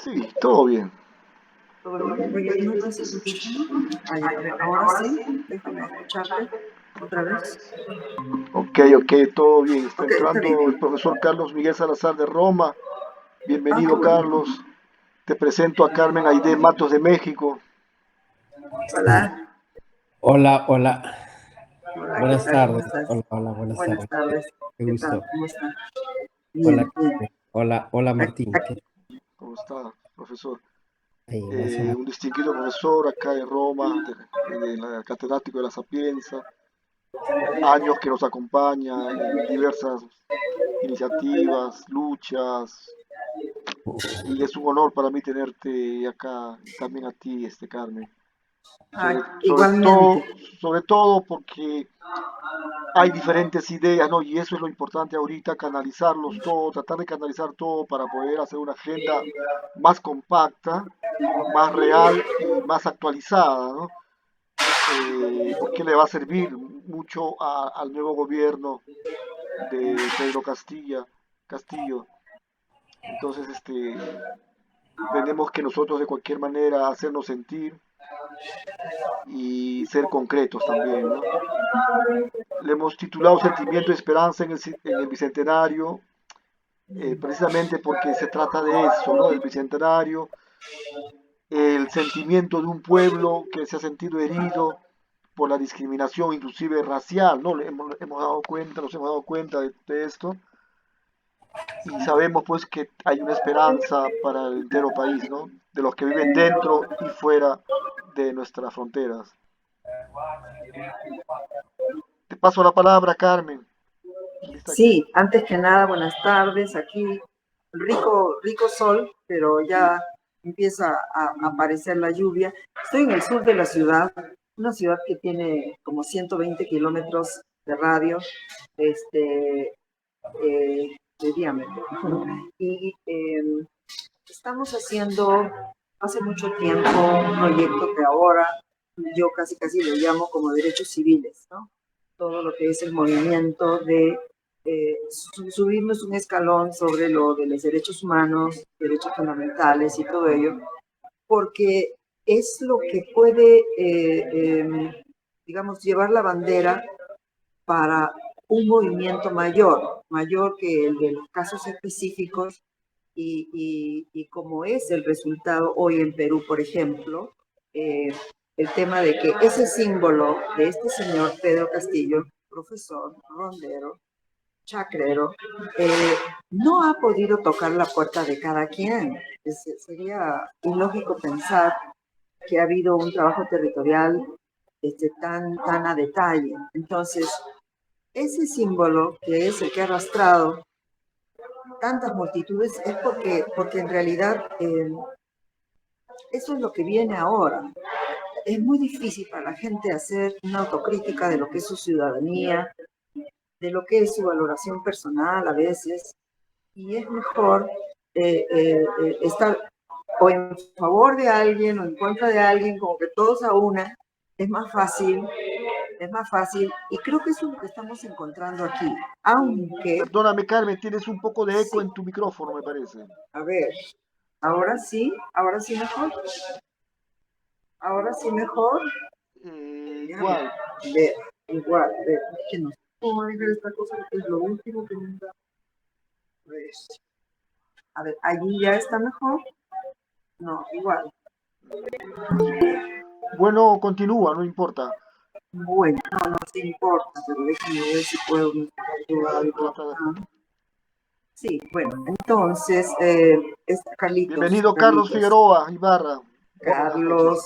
Sí, todo bien. Todo bien. Oye, no te escucho. Ay, a ver, ahora sí, déjame escucharte otra vez. Ok, ok, todo bien. Está Ok, está entrando el bien. profesor Carlos Miguel Salazar de Roma. Ah, qué Bienvenido, bueno. Carlos. Te presento a Carmen Aide Matos de México. Hola. Hola, hola. Hola, ¿qué Buenas tal? ¿Cómo tardes. estás? Hola, hola, buenas Buenas tardes. tardes. Qué ¿Qué tal? gusto. ¿Cómo estás? Bien, Hola, bien. hola, hola Martín. ¿Cómo está, profesor? Ahí, más o menos. Un distinguido profesor acá en Roma, de la catedrático de la Sapienza. Años que nos acompaña en diversas iniciativas, luchas. Y es un honor para mí tenerte acá, y también a ti, Carmen. Ah, Sobre igualmente. todo, sobre todo porque hay diferentes ideas, ¿no? Y eso es lo importante ahorita, canalizarlos todo, tratar de canalizar todo para poder hacer una agenda más compacta, más real y más actualizada, ¿no? Porque le va a servir mucho al nuevo gobierno de Pedro Castillo. Entonces, tenemos que nosotros de cualquier manera hacernos sentir y ser concretos también, ¿no? Le hemos titulado Sentimiento y Esperanza en el Bicentenario, precisamente porque se trata de eso, ¿no? Del Bicentenario, el sentimiento de un pueblo que se ha sentido herido por la discriminación, inclusive racial, ¿no? Nos hemos dado cuenta de esto y sabemos pues que hay una esperanza para el entero país, ¿no? De los que viven dentro y fuera de nuestras fronteras. Te paso la palabra, Carmen. ¿Lista qué? Sí, antes que nada, buenas tardes. Aquí rico, rico sol, pero ya empieza a aparecer la lluvia. Estoy en el sur de la ciudad, una ciudad que tiene como 120 kilómetros de radio, este, de diámetro. Y estamos haciendo hace mucho tiempo un proyecto que ahora yo casi casi lo llamo como derechos civiles, ¿no? Todo lo que es el movimiento de subirnos un escalón sobre lo de los derechos humanos, derechos fundamentales y todo ello, porque es lo que puede, digamos, llevar la bandera para un movimiento mayor, mayor que el de los casos específicos y como es el resultado hoy en Perú, por ejemplo, el tema de que ese símbolo de este señor Pedro Castillo, profesor, rondero, chacrero, no ha podido tocar la puerta de cada quien. Sería ilógico pensar que ha habido un trabajo territorial tan a detalle. Entonces, ese símbolo que es el que ha arrastrado tantas multitudes es porque en realidad eso es lo que viene ahora. Es muy difícil para la gente hacer una autocrítica de lo que es su ciudadanía, de lo que es su valoración personal a veces, y es mejor estar o en favor de alguien o en contra de alguien, como que todos a una, es más fácil, y creo que eso es lo que estamos encontrando aquí, aunque, Perdóname, Carmen, tienes un poco de eco sí, en tu micrófono, me parece. a ver, ahora sí mejor, ahora sí mejor, déjame Igual, ver, igual, ver, es que no sé cómo dejar esta cosa, porque es lo último que me da. Pues, a ver, allí ya está mejor, no, igual. bueno, continúa, no importa. Bueno, no se importa, pero déjame ver si puedo mejorar yo algo Trata. acá. Sí, bueno, entonces, Bienvenido, Carlos Figueroa Ibarra. Buenas noches. Carlos,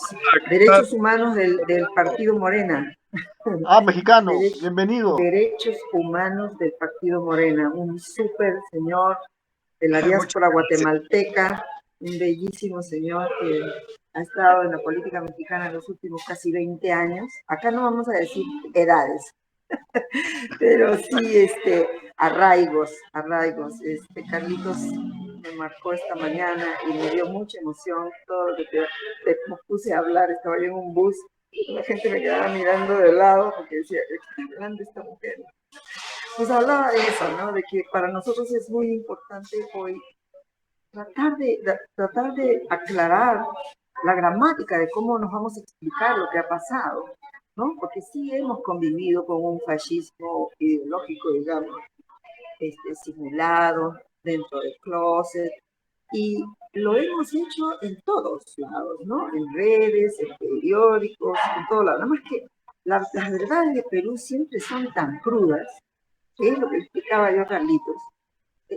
Derechos Humanos del Partido Morena. Ah, mexicano, Derech- bienvenido. Derechos Humanos del Partido Morena, un súper señor de la Muchas diáspora gracias. guatemalteca, un bellísimo señor que ha estado en la política mexicana en los últimos casi 20 años. Acá no vamos a decir edades, pero sí arraigos. Carlitos me marcó esta mañana y me dio mucha emoción todo lo que te puse a hablar. Estaba yo en un bus y la gente me quedaba mirando de lado porque decía, ¿qué está hablando esta mujer? Pues hablaba de eso, ¿no? De que para nosotros es muy importante hoy tratar de aclarar la gramática de cómo nos vamos a explicar lo que ha pasado, ¿no? Porque sí hemos convivido con un fascismo ideológico, digamos, simulado dentro del closet, y lo hemos hecho en todos lados, ¿no? En redes, en periódicos, en todo lado. Nada más que las verdades de Perú siempre son tan crudas, que es lo que explicaba yo a Carlitos.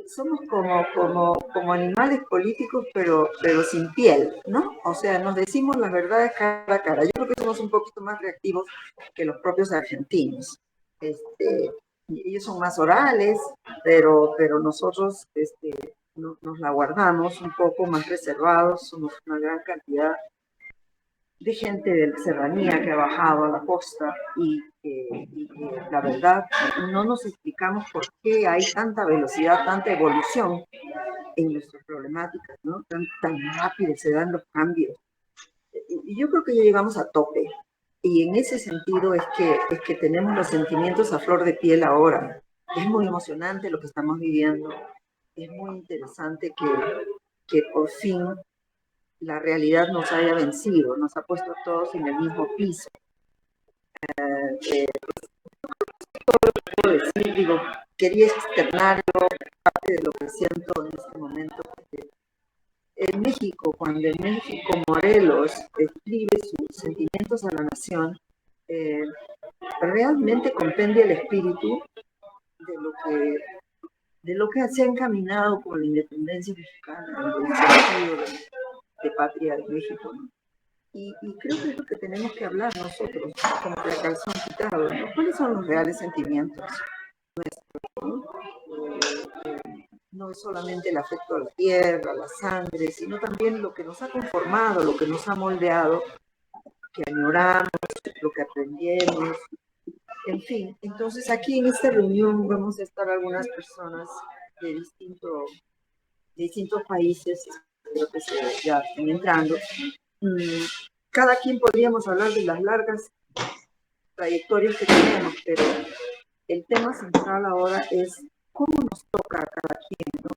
Somos como animales políticos, pero sin piel, ¿no? O sea, nos decimos las verdades cara a cara. Yo creo que somos un poquito más reactivos que los propios argentinos. Ellos son más orales, pero nosotros nos la guardamos un poco más reservados, somos una gran cantidad de gente de la serranía que ha bajado a la costa y la verdad no nos explicamos por qué hay tanta velocidad, tanta evolución en nuestras problemáticas, ¿no? Tan rápido se dan los cambios. Y yo creo que ya llegamos a tope. Y en ese sentido es que tenemos los sentimientos a flor de piel ahora. Es muy emocionante lo que estamos viviendo. Es muy interesante que por fin la realidad nos haya vencido, nos ha puesto a todos en el mismo piso. Puedo decir, digo, quería externarlo, parte de lo que siento en este momento. En México, cuando en México Morelos escribe sus sentimientos a la nación, realmente compendia el espíritu de lo que se ha encaminado con la independencia mexicana, el sentido de patria de México, ¿no? Y creo que es lo que tenemos que hablar nosotros, como que a calzón quitado, ¿no? ¿Cuáles son los reales sentimientos nuestros, ¿no? No es solamente el afecto a la tierra, a la sangre, sino también lo que nos ha conformado, lo que nos ha moldeado, que añoramos, lo que aprendemos, en fin. Entonces aquí en esta reunión vamos a estar algunas personas de distintos países, creo que ya están entrando. Cada quien podríamos hablar de las largas trayectorias que tenemos, pero el tema central ahora es cómo nos toca a cada quien, ¿no?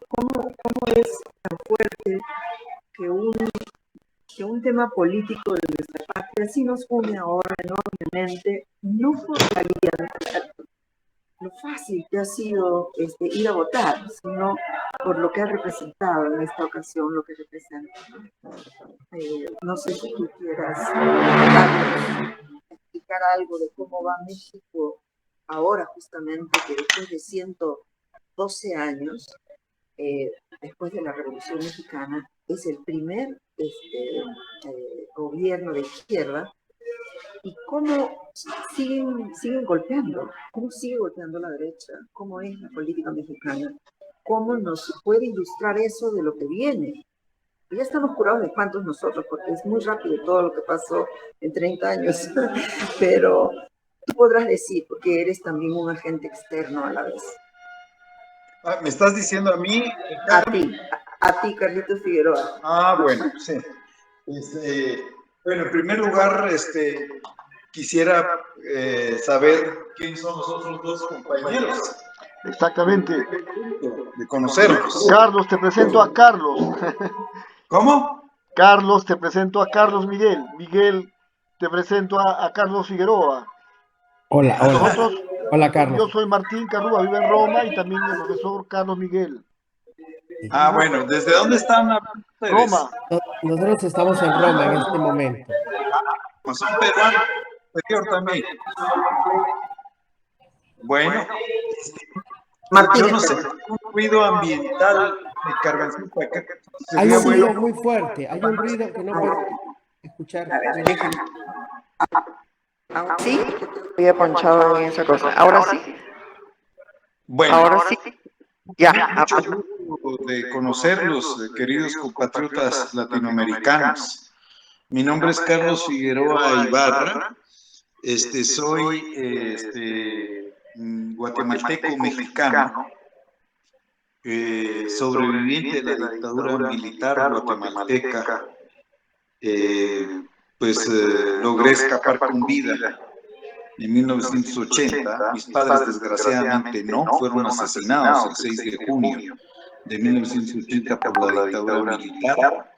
¿Cómo es tan fuerte que un tema político de nuestra patria sí nos une ahora enormemente, no por lo fácil que ha sido ir a votar, sino por lo que ha representado en esta ocasión, lo que representa. No sé si tú quieras explicar algo de cómo va México ahora, justamente, que después de 112 años, después de la Revolución Mexicana, es el primer gobierno de izquierda, y cómo siguen golpeando, cómo sigue golpeando la derecha, cómo es la política mexicana, cómo nos puede ilustrar eso de lo que viene. Ya estamos curados de espantos nosotros, porque es muy rápido todo lo que pasó en 30 años, pero tú podrás decir, porque eres también un agente externo a la vez. ¿Me estás diciendo a mí? A ti, Carlitos Figueroa. Bueno, sí. Bueno, en primer lugar, quisiera saber quiénes son los otros dos compañeros. Exactamente. De conocerlos. Carlos, te presento a Carlos. ¿Cómo? Carlos, te presento a Carlos Miguel. Miguel, te presento a Carlos Figueroa. Hola, hola. Nosotros, Hola, Carlos. yo soy Martín Carrúa, vivo en Roma, y también el profesor Carlos Miguel. Bueno, ¿desde dónde están ustedes? Roma. Nosotros estamos en Roma en este momento. Pues son peruanos, exterior también. Bueno, Martín, yo no sé, un ruido ambiental de cargancito acá. Hay un ruido muy fuerte, hay un ruido que no puedo escuchar. A ver, déjame. ¿Sí? Había ponchado en esa cosa. ¿Ahora sí? Bueno, ahora sí. Ya. Mucho gusto de conocerlos, queridos compatriotas latinoamericanos. Mi nombre es Carlos Figueroa Ibarra. Soy guatemalteco mexicano, sobreviviente de la dictadura militar guatemalteca. Logré escapar con vida en 1980. Mis padres, desgraciadamente, no fueron asesinados el 6 de junio de 1980 por la dictadura militar.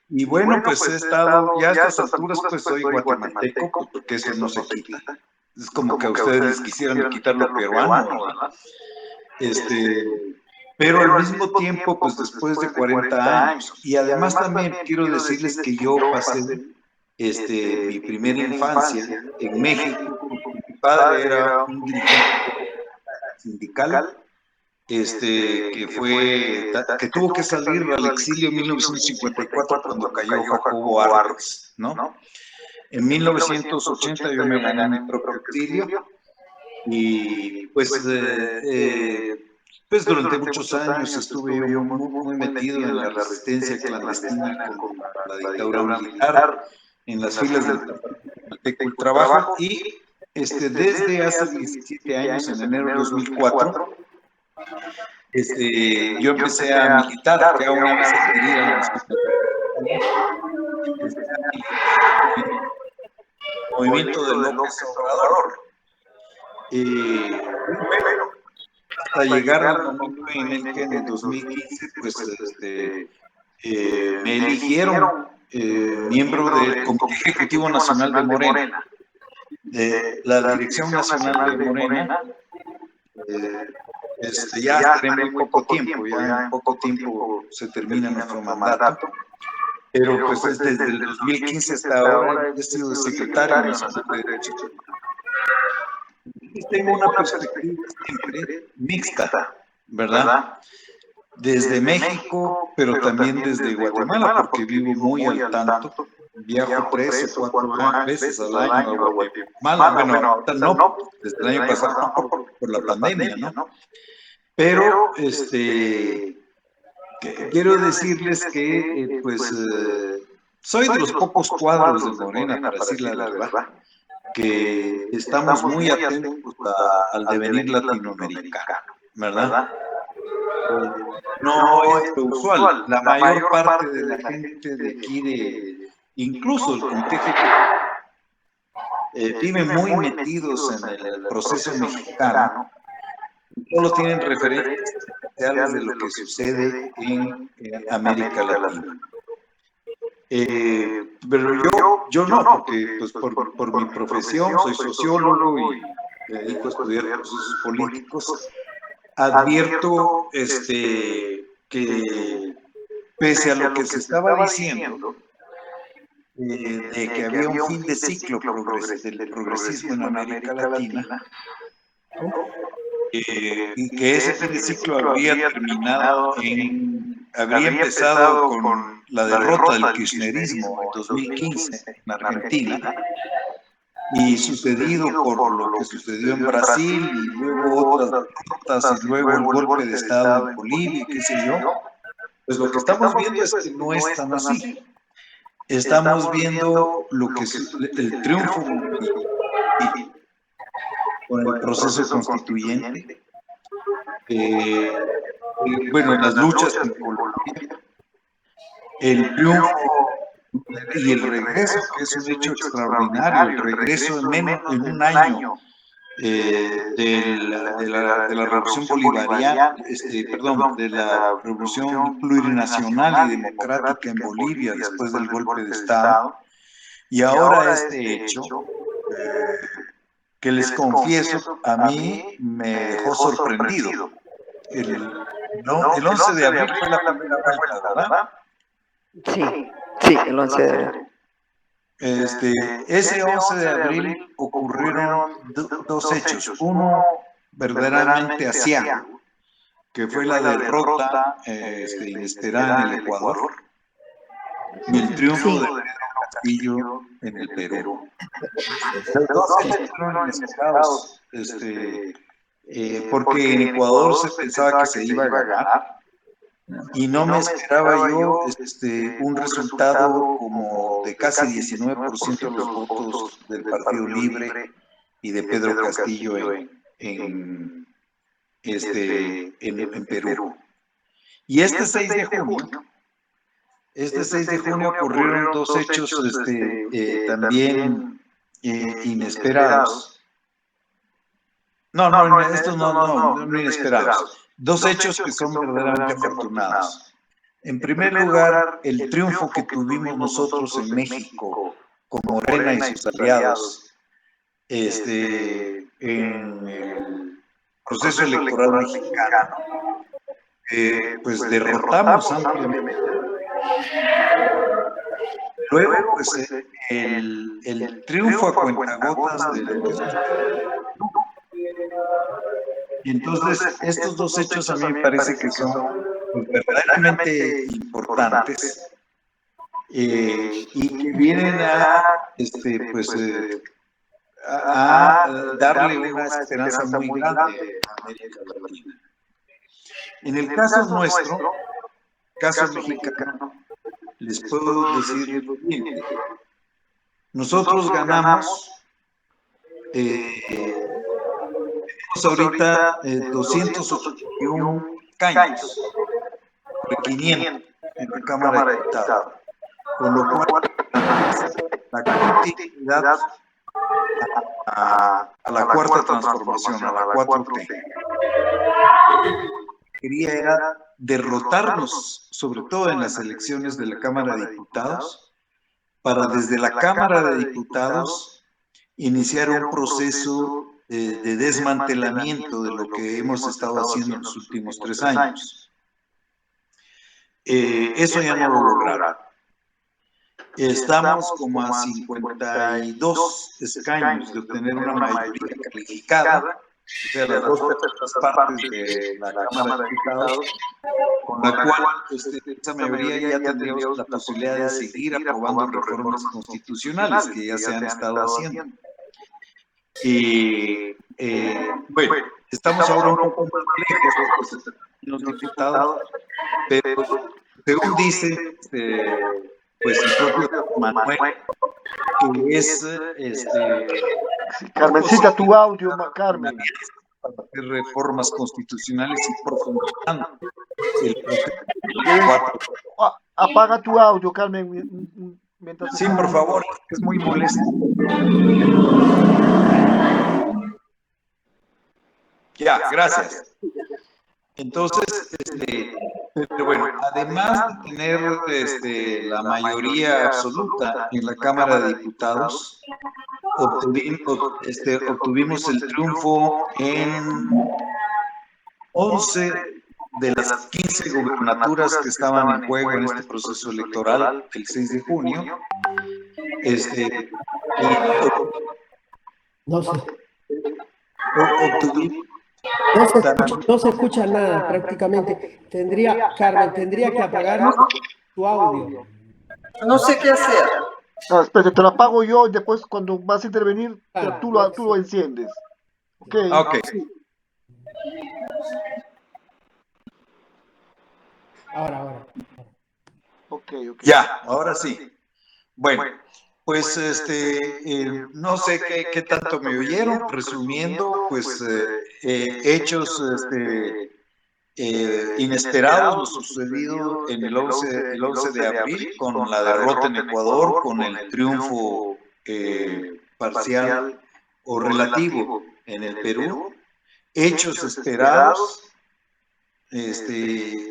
Y bueno, pues he estado, ya a estas alturas, pues soy guatemalteco, pues, porque eso no se quita. Es como que a ustedes quisieran quitar lo peruano, ¿verdad? Pero al mismo tiempo, pues después de 40 años, y además también quiero decirles que yo pasé mi primera infancia en México, porque mi padre era un dirigente sindical, que tuvo que salir al exilio en 1954 cuando cayó Jacobo Arbenz, ¿no? En 1980 yo me gané mi propio exilio y pues durante muchos años estuve yo muy metido en la resistencia clandestina contra la dictadura militar, en las filas del Partido del Trabajo y desde hace 17 años, en enero de 2004, yo empecé a militar, que una vez se quería movimiento de López Obrador. Bueno, hasta llegar al momento en el que en el 2015 pues me eligieron miembro del Comité Ejecutivo Nacional de Morena, de la Dirección Nacional de Morena. Ya estaré muy poco tiempo, ya en poco tiempo se termina nuestro mandato, pero pues desde el 2015 hasta ahora he sido secretario nacional de Derechos Humanos. Tengo una perspectiva siempre mixta, ¿verdad? Desde México, pero también desde Guatemala, porque vivo muy al tanto. Viajo 3 o 4 veces al año a Guatemala. Bueno, no, desde el año pasado no, por la pandemia, ¿no? Pero, quiero decirles que, soy de los pocos cuadros de Morena, para decir la verdad, que estamos muy atentos al devenir latinoamericano, ¿verdad? No es lo usual. La mayor parte de la gente de aquí, incluso el Comité viven muy metidos en el proceso mexicano. Solo tienen referencias especiales de lo que sucede en América Latina. Pero yo no, porque pues, por mi profesión soy sociólogo y me dedico a estudiar procesos políticos. Advierto que pese a lo que se estaba diciendo, de que había un fin de ciclo del progresismo en América Latina, y que ese fin de ciclo habría empezado con la derrota del kirchnerismo en 2015 en Argentina, y sucedido por lo que sucedió en Brasil, y luego otras derrotas, y luego el golpe de Estado en Bolivia, qué sé yo, pues lo que estamos viendo es que no es tan así. Estamos viendo el triunfo con el proceso constituyente, bueno, las luchas en Colombia, el triunfo y el regreso, que es un hecho extraordinario, el regreso en un año de la revolución bolivariana, de la revolución plurinacional y democrática en Bolivia después del golpe de Estado, y ahora este hecho, que les confieso, a mí me dejó sorprendido. El 11 de abril fue la primera vuelta, ¿verdad? Sí, el 11 de abril. Ese 11 de abril ocurrieron dos hechos. Uno verdaderamente asiago, que fue la derrota inesperada en el Ecuador y el triunfo de Pedro Castillo en el Perú. Los dos hechos fueron inesperados, porque en Ecuador se pensaba que se iba a ganar, y no me esperaba yo un resultado como de casi 19% de los votos del Partido Libre y de Pedro Castillo en Perú. Y este 6 de junio ocurrieron dos hechos también inesperados. No, estos no inesperados. dos hechos que son verdaderamente afortunados. En primer lugar, el triunfo que tuvimos nosotros en México con Morena y sus aliados en el proceso electoral mexicano, pues derrotamos ampliamente. Luego, pues el triunfo a cuentagotas de lo que sucedió. Y entonces, estos dos hechos a mí me parece que son pues, verdaderamente importantes y que vienen a darle una esperanza muy grande a América Latina. En el caso nuestro, caso mexicano, les puedo decir lo siguiente. Nosotros ganamos, tenemos ahorita 281 caños, sobre 500 en la Cámara de Diputados, con lo cual la continuidad a la cuarta transformación, a la 4T. Quería era derrotarnos, sobre todo en las elecciones de la Cámara de Diputados, para desde la Cámara de Diputados iniciar un proceso de desmantelamiento de lo que hemos estado haciendo en los últimos 3 años. Eso ya no lo lograron. Estamos como a 52 escaños de obtener una mayoría calificada, o sea, las 2/3 partes de la Cámara de Diputados, con la cual esa mayoría ya tendríamos la posibilidad de seguir aprobando reformas constitucionales que ya se han estado haciendo. Bueno, estamos ahora un poco más lejos de los diputados, pero según dice pues el propio Manuel, que es Carmencita, tu audio, Carmen. para hacer reformas constitucionales y profundizando el Apaga tu audio, Carmen. Mientras sí, por favor, es muy molesto. Ya, gracias. Entonces, pero bueno, además de tener la mayoría absoluta en la Cámara de Diputados, obtuvimos el triunfo en 11 de las 15 gubernaturas que estaban en juego en este proceso electoral el 6 de junio. No sé. Obtuvimos. No se escucha nada prácticamente. Carmen, tendría que apagar tu audio. No sé qué hacer. No, espérate, te lo apago yo y después cuando vas a intervenir, tú lo enciendes. ¿Ok? Ok. Ahora. Ok. Ya, ahora sí. Bueno, pues no sé qué tanto me oyeron, resumiendo, pues hechos inesperados lo sucedido en el 11 de abril con la derrota en Ecuador, con el triunfo parcial o relativo en el Perú, hechos esperados,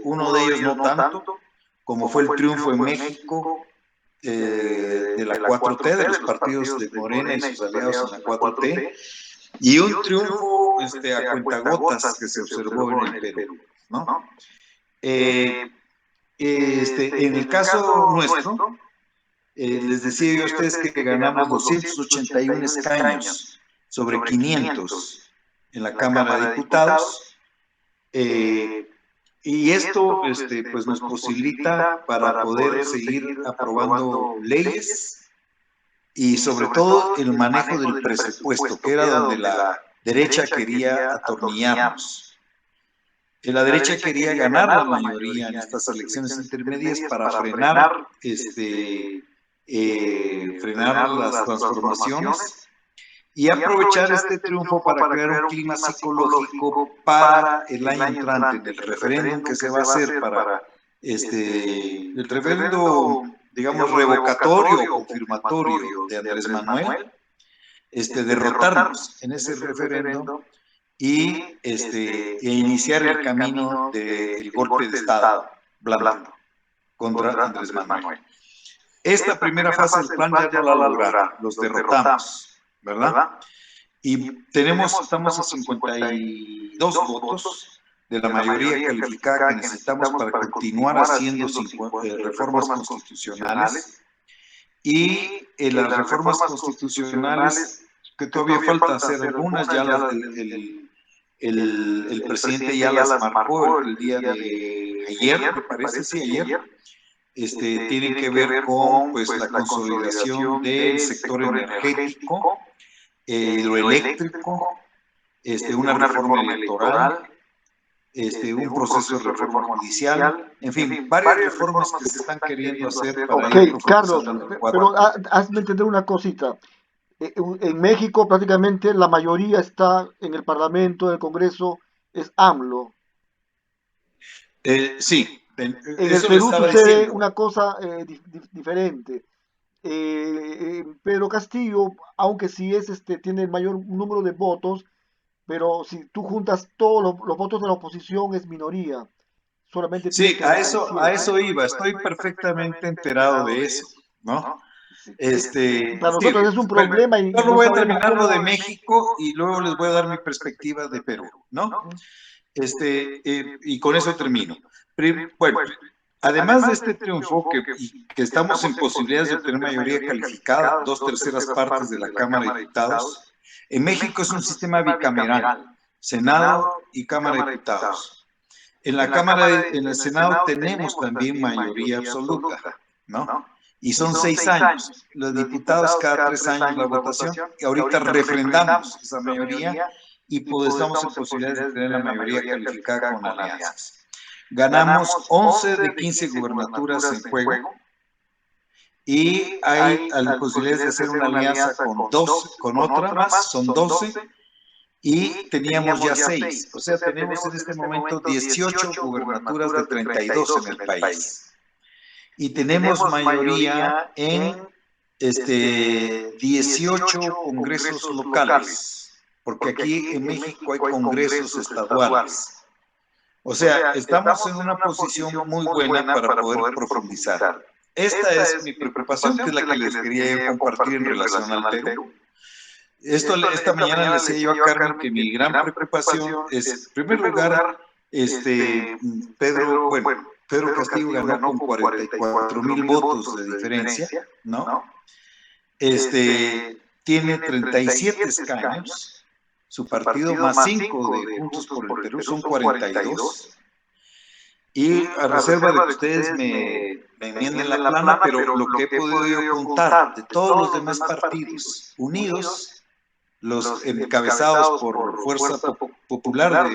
uno de ellos no tanto, como fue el triunfo en México de la 4T, de los partidos de Morena y sus aliados en la 4T, y un triunfo a cuentagotas que se observó en el Perú, ¿no? En el caso nuestro, les decía yo a ustedes que ganamos 281 escaños sobre 500 en la Cámara de Diputados, y esto pues nos posibilita para poder seguir aprobando leyes y sobre todo el manejo del presupuesto, que era donde la derecha quería atornillarnos. La derecha quería ganar la mayoría en estas elecciones intermedias para frenar las transformaciones y aprovechar este triunfo para crear un clima psicológico para el año entrante, del referéndum que se va a hacer para el referéndum, digamos, revocatorio o confirmatorio de Andrés Manuel, derrotarnos en ese referéndum e iniciar el camino del golpe de Estado blando contra Andrés Manuel. Esta primera fase del plan ya no la lograron, los derrotamos, ¿verdad? Y estamos a 52 votos de la mayoría calificada que necesitamos para continuar haciendo reformas constitucionales. Y en las reformas constitucionales, que todavía falta hacer algunas, ya el presidente ya las marcó el día de ayer, me parece, sí, ayer. Tienen que ver con pues, la consolidación del sector energético, hidroeléctrico, una reforma electoral, un proceso de reforma judicial, en fin, varias reformas que se están queriendo hacer para ir Ok, Carlos, profundizando el pero Ecuador. hazme entender una cosita. En México prácticamente la mayoría está en el Parlamento, en el Congreso, es AMLO. Sí, En el eso le Perú estaba sucede diciendo. una cosa diferente. Pedro Castillo, aunque sí tiene el mayor número de votos, pero si tú juntas todos los votos de la oposición es minoría. Solamente tiene Sí, a 37. eso iba, estoy perfectamente enterado de eso, ¿no? Para Sí, nosotros es un bueno, problema y solo no voy a sabemos terminar lo cómo. de México y luego les voy a dar mi perspectiva de Perú, ¿no? Y con eso termino. Bueno, además de este triunfo, que estamos en posibilidades de obtener mayoría calificada, 2/3 de la Cámara de Diputados, en México es un sistema bicameral, Senado y Cámara de Diputados. En en el Senado tenemos también mayoría absoluta, ¿no? Y son 6 años. Los diputados cada 3 años la votación, y ahorita refrendamos esa mayoría y pues estamos en posibilidades de tener la mayoría calificada con alianzas. Ganamos 11 de 15 gubernaturas en juego y hay posibilidades de hacer una alianza con otra más, son 12, y teníamos ya 6. O sea, tenemos en este momento 18 gubernaturas de 32 en el país. Y tenemos mayoría en 18 congresos locales, porque aquí en México hay congresos estaduales. O sea, estamos en una posición muy buena para poder profundizar. Esta es mi preocupación, que es la que les quería compartir en relación al Perú. Esta mañana le decía yo a Carmen que mi gran preocupación es, en primer lugar, Pedro Castillo ganó con 44,000 votos de diferencia, ¿no? Tiene 37 escaños, su partido más 5 de Juntos por el Perú son 42. Y a reserva de que ustedes me enmienden la plana, pero lo que he podido yo contar de todos los demás partidos unidos, los encabezados por Fuerza Popular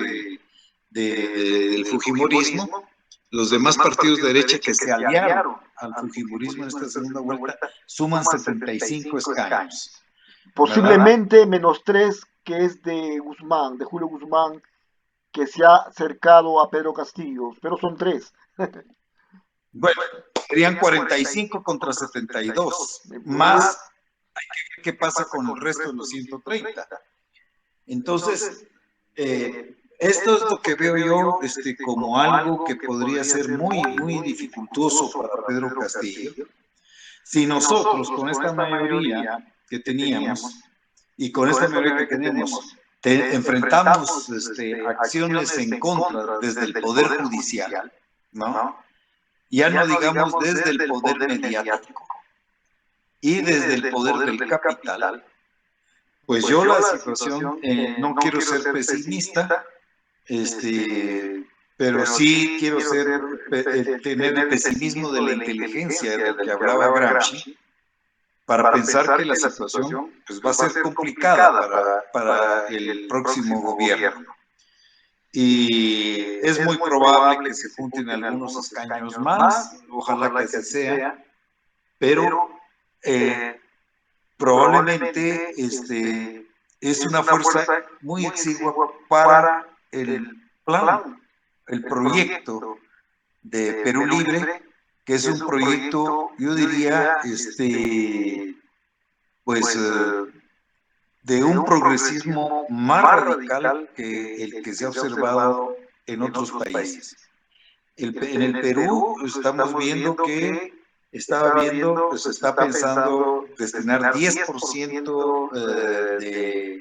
del Fujimorismo, los demás partidos de derecha que se aliaron al Fujimorismo en esta segunda vuelta, suman 75 escaños. Posiblemente menos 3 que es de Guzmán, de Julio Guzmán, que se ha acercado a Pedro Castillo, pero son 3. Bueno, serían 45 contra 72, más qué pasa con el resto de los 130. Entonces, esto es lo que veo yo como algo que podría ser muy, muy dificultoso para Pedro Castillo. Si nosotros con esta mayoría que teníamos y con esta mayoría que tenemos enfrentamos acciones en contra desde el Poder Judicial, ¿no? Ya no digamos desde el poder mediático y desde el poder del capital, pues yo la situación, no quiero ser pesimista, pero sí quiero tener el pesimismo de la inteligencia del que hablaba Gramsci, para pensar que la situación pues, va a ser complicada para el próximo gobierno. Y es muy probable que se junten algunos escaños más, ojalá que así sea, pero probablemente es una fuerza muy exigua para el plan, el proyecto de Perú Libre, que es un proyecto, yo diría, pues de un progresismo más radical que el que se ha observado en otros países. En el Perú estamos viendo que se está pensando destinar 10%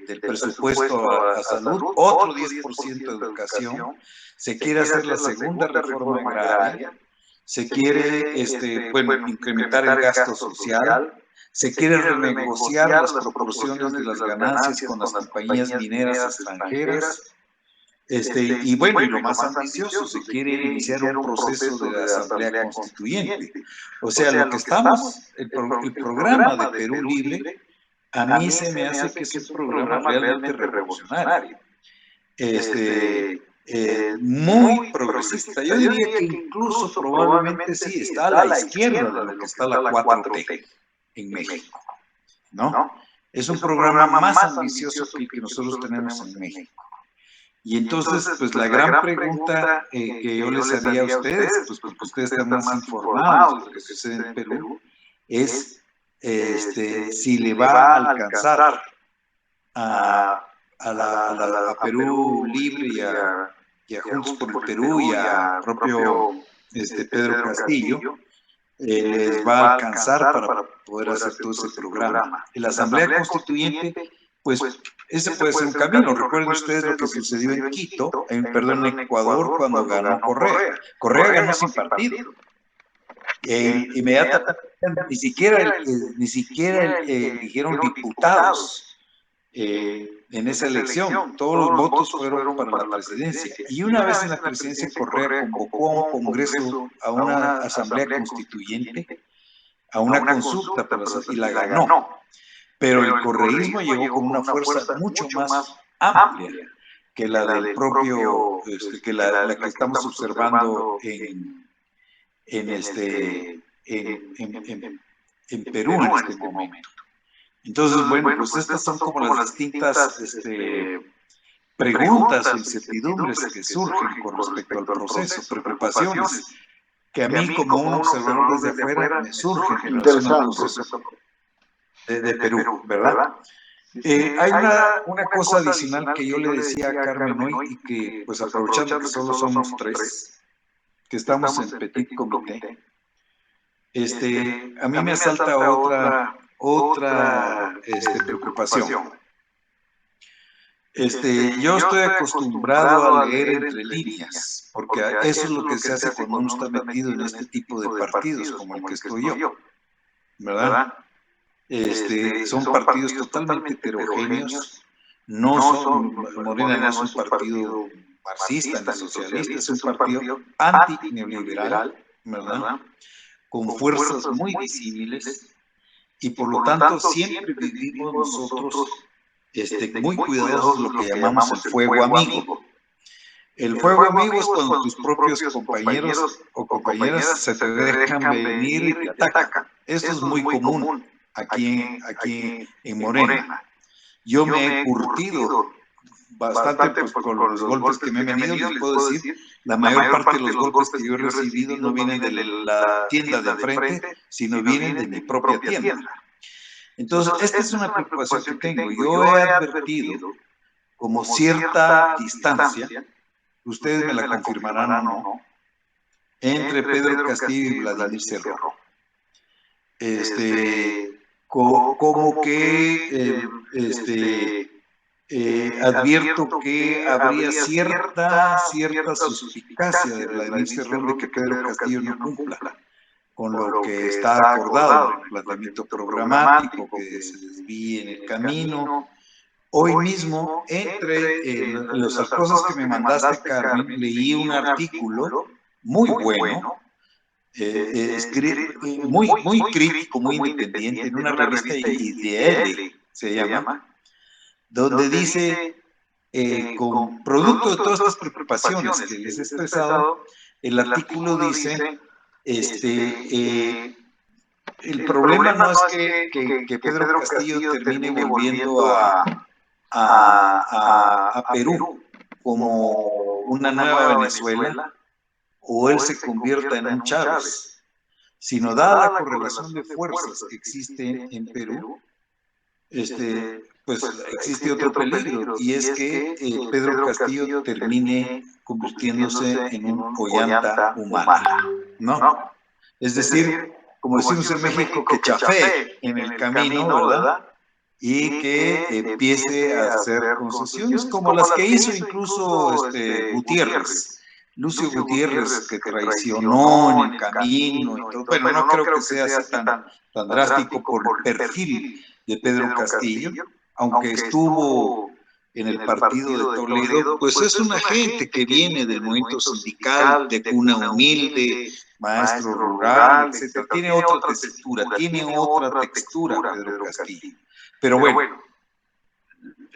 del presupuesto a salud, otro 10% a educación, se quiere hacer la segunda reforma agraria, se quiere incrementar el gasto social, se quiere renegociar las proporciones de las ganancias con las compañías mineras extranjeras, y lo más ambicioso, se quiere iniciar un proceso de la Asamblea Constituyente. O sea, lo que el programa de Perú Libre, a mí se me hace que es un programa realmente revolucionario, muy progresista. Yo diría que incluso probablemente sí está a la izquierda de lo que está la 4T en México, ¿no? Es un programa más ambicioso que el que nosotros tenemos en México. Y entonces, pues la gran pregunta que yo les haría a ustedes, pues porque ustedes están más informados de lo que sucede en Perú, es si le va a alcanzar a Perú Libre y a Juntos por el Perú y a propio Pedro Castillo, les va a alcanzar para poder hacer todo ese programa. En la Asamblea Constituyente, pues ese puede ser un camino. Recuerden ustedes lo que sucedió en Quito, en Ecuador, cuando ganó Correa. Correa ganó sin partido. Inmediatamente, ni siquiera eligieron diputados en esa elección. Todos los votos fueron para la presidencia. Y una vez en la presidencia, Correa convocó a un congreso, a una asamblea constituyente, a una consulta, y la ganó. Pero el correísmo llegó con una fuerza mucho más amplia que la del propio, que la que estamos observando en Perú en este momento. Entonces, bueno, pues estas son como las distintas preguntas o incertidumbres que surgen con respecto al proceso, preocupaciones que a mí como un observador desde afuera me surgen en relación al proceso de Perú, ¿verdad? Hay una cosa adicional que yo le decía a Carmen hoy y que, pues aprovechando que solo somos tres, que estamos en Petit Comité, a mí me asalta otra preocupación. Yo estoy acostumbrado a leer entre líneas, porque eso es lo que se hace cuando uno está metido en este tipo de partidos como el que estoy yo, ¿verdad? Son partidos totalmente heterogéneos, Morena no es un partido marxista ni socialista, es un partido anti-neoliberal, ¿verdad? Con fuerzas muy visibles, y por lo tanto siempre vivimos nosotros muy cuidadosos de lo que llamamos el fuego amigo. El fuego amigo es cuando tus propios compañeros o compañeras se te dejan venir y te atacan. Esto es muy común aquí en Morena. Yo me he curtido bastante pues, con los golpes que me han venido. Les puedo decir, la mayor parte de los golpes que yo he recibido no vienen de la tienda de enfrente, sino vienen de mi propia tienda. Entonces, esta es una preocupación que tengo. Yo he advertido como cierta distancia, ustedes me la confirmarán o no, entre Pedro Castillo y Vladimir Cerrón. Como que advierto que habría cierta suspicacia de Vladimir Cerrón de que Pedro Castillo no cumpla con lo que está acordado en el planteamiento programático, que se desvíe en el camino. Hoy mismo, entre las cosas que me mandaste, Carmen, leí un artículo muy bueno, muy crítico, muy independiente, en una revista IDL, se llama, donde dice, con producto de todas estas preocupaciones que les he expresado, el artículo dice, el problema no es que Pedro Castillo termine volviendo a Perú como una nueva Venezuela, o él se convierta en un Chávez, sino dada la correlación de fuerzas que existe en Perú, pues existe otro peligro, y es que Pedro Castillo termine convirtiéndose en un Ollanta humano, ¿no? Es decir, como decimos en México, que chafee en el camino, ¿verdad? Y que empiece a hacer concesiones como las que hizo incluso Gutiérrez, Lucio Gutiérrez, que traicionó en el camino y todo. Bueno, no creo que sea así tan drástico por el perfil de Pedro Castillo, aunque estuvo en el partido de Toledo, pues es una gente que viene del movimiento sindical, de cuna humilde, maestro rural, etcétera. Tiene otra tesitura, tiene otra textura Pedro Castillo. Pero bueno,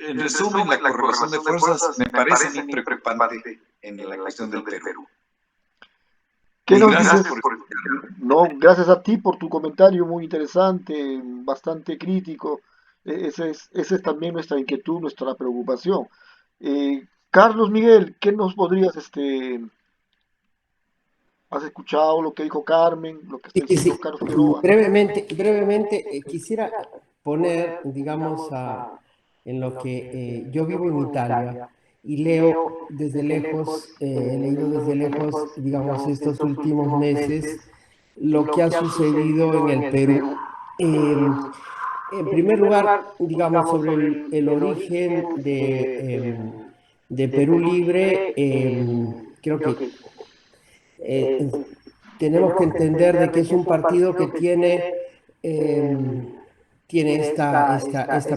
en resumen, la correlación de fuerzas me parece muy preocupante en la cuestión del Perú. ¿Qué Y nos gracias dices? por... No, gracias a ti por tu comentario muy interesante, bastante crítico. Esa es también nuestra inquietud, nuestra preocupación. Carlos Miguel, ¿qué nos podrías, has escuchado lo que dijo Carmen, lo que está Sí, diciendo sí. Carlos Figueroa? Brevemente, quisiera poner, digamos, en lo que yo vivo en Italia y leo desde lejos, he leído desde lejos, digamos, estos últimos meses, lo que ha sucedido en el Perú. En primer lugar, digamos, sobre el origen de Perú Libre, creo que eh, tenemos que entender de que es un partido que tiene esta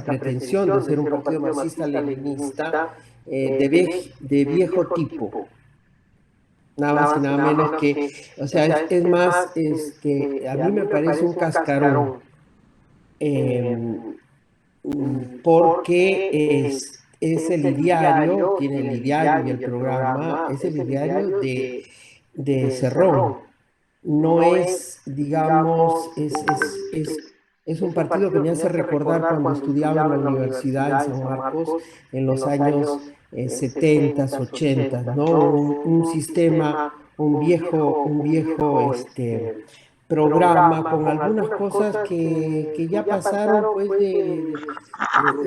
pretensión de ser un partido marxista-leninista de viejo tipo, nada más y nada menos que, o sea, es más, a mí me parece un cascarón, eh, porque es el ideario, tiene el ideario y el programa, es el ideario de Cerrón. No es, digamos, es un partido que me hace recordar cuando estudiaba en la universidad en San Marcos en los años 70, 80, ¿no? Un sistema, un viejo programa con algunas cosas que ya pasaron, pues,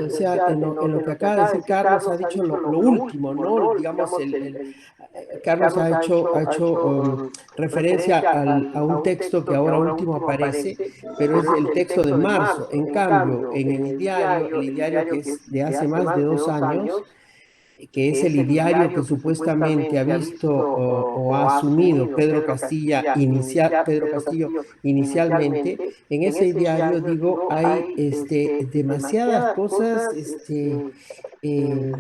o sea, en lo que acaba de decir Carlos, ha dicho lo último, ¿no? Digamos, Carlos ha hecho referencia a un texto que ahora último aparece, pero es el texto de marzo. En cambio, en el ideario que es de hace más de 2 años, que es el ideario que supuestamente ha visto o ha asumido Pedro Castillo inicialmente, en ese ideario, digo, hay demasiadas cosas eh,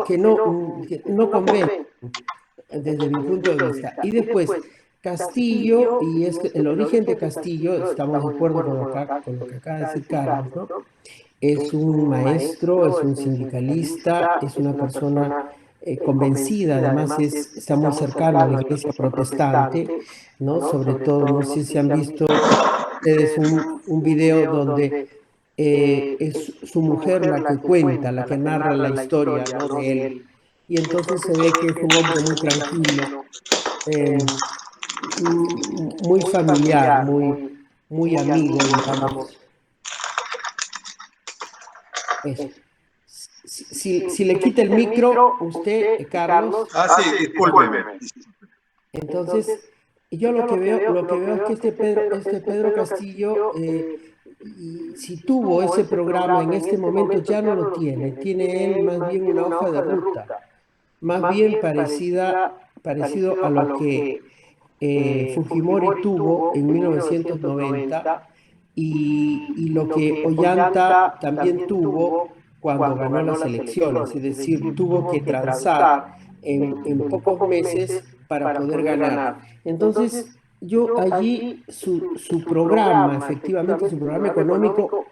que no convencen desde mi punto de vista. Y después, Castillo, y el origen de Castillo, estamos de acuerdo con lo que acaba de decir Carlos, ¿no? Es un maestro, es un sindicalista, es una persona convencida, además está muy cercano a la iglesia protestante, ¿no? Sobre todo, no sé si han visto ustedes un video donde es su mujer la que cuenta, la que narra la historia, ¿no? De él. Y entonces se ve que es un hombre muy tranquilo, eh, muy familiar, muy amigo, digamos. Eso. Si le quita el micro, usted, Carlos, Ah, sí, discúlpeme. entonces yo lo que veo es que este Pedro Castillo, si tuvo ese programa en este momento, ya no lo tiene. Tiene él más bien una hoja de ruta, más bien parecido a lo que Fujimori tuvo en 1990 y lo que Ollanta también tuvo cuando ganó las elecciones, es decir, tuvo que transar en pocos meses para poder ganar. Entonces, yo allí su programa, efectivamente, su programa económico,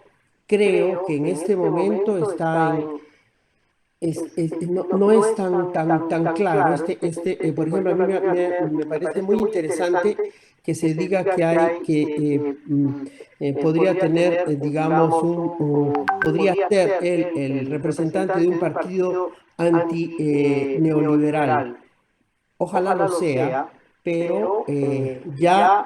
creo que en este momento está no es tan claro. Por ejemplo, a mí me parece muy interesante que se diga que podría tener, digamos, podría ser el representante de un partido anti-neoliberal. Ojalá lo sea, pero ya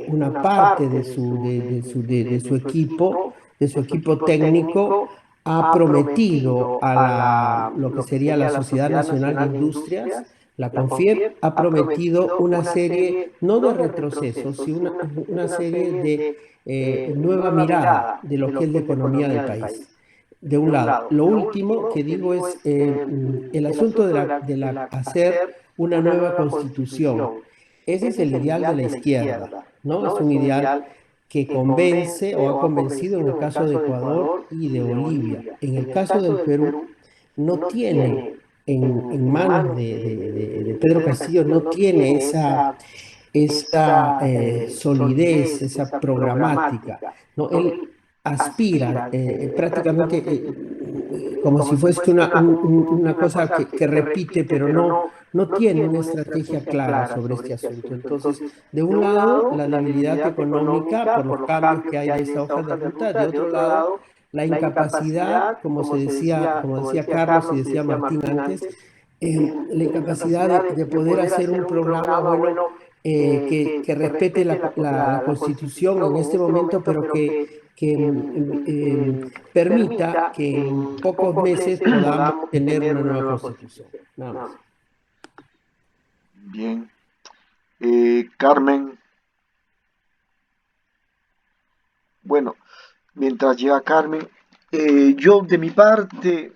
una parte de su equipo de su equipo técnico, ha prometido a lo que sería la Sociedad Nacional de Industrias, la CONFIEP, ha prometido una serie, no de retrocesos, sino una serie de nueva mirada de lo que es la economía del país. De un lado. Lo último que digo es el asunto hacer una nueva constitución. Ese es el ideal de la izquierda, ¿no? Es un ideal que convence o ha convencido en el caso de Ecuador y de Bolivia. En el caso del Perú, no tiene en manos de Pedro Castillo, no tiene esa solidez, esa programática, ¿no? Él aspira prácticamente como si fuese una cosa que repite, pero no tiene una estrategia clara sobre este asunto. Entonces, de un lado, la debilidad económica por los cambios que hay de esa hoja de ruta, de otro lado, la incapacidad, como decía Carlos y decía Martín antes, la incapacidad de poder hacer un programa, bueno, que respete la Constitución en este momento, pero que permita que en pocos meses podamos tener una nueva Constitución. Nada más. Bien. Carmen, bueno, mientras llega Carmen, yo de mi parte,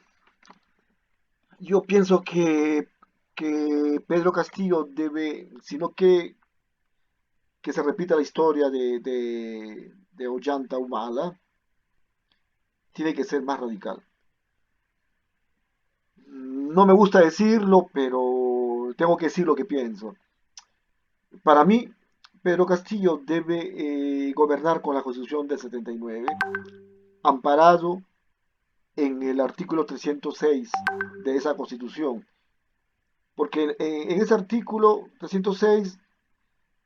yo pienso que Pedro Castillo debe, sino que se repita la historia de Ollanta Humala, tiene que ser más radical. No me gusta decirlo, pero tengo que decir lo que pienso. Para mí, Pedro Castillo debe gobernar con la Constitución del 79, amparado en el artículo 306 de esa Constitución, porque en ese artículo 306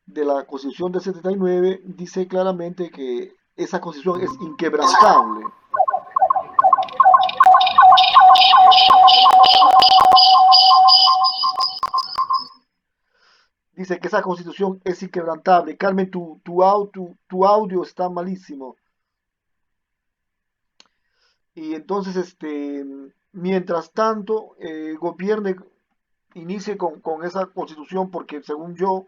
de la Constitución del 79 dice claramente que esa Constitución es inquebrantable. Dice que esa Constitución es inquebrantable. Carmen, tu audio está malísimo. Y entonces, mientras tanto, gobierne, inicie con esa Constitución, porque según yo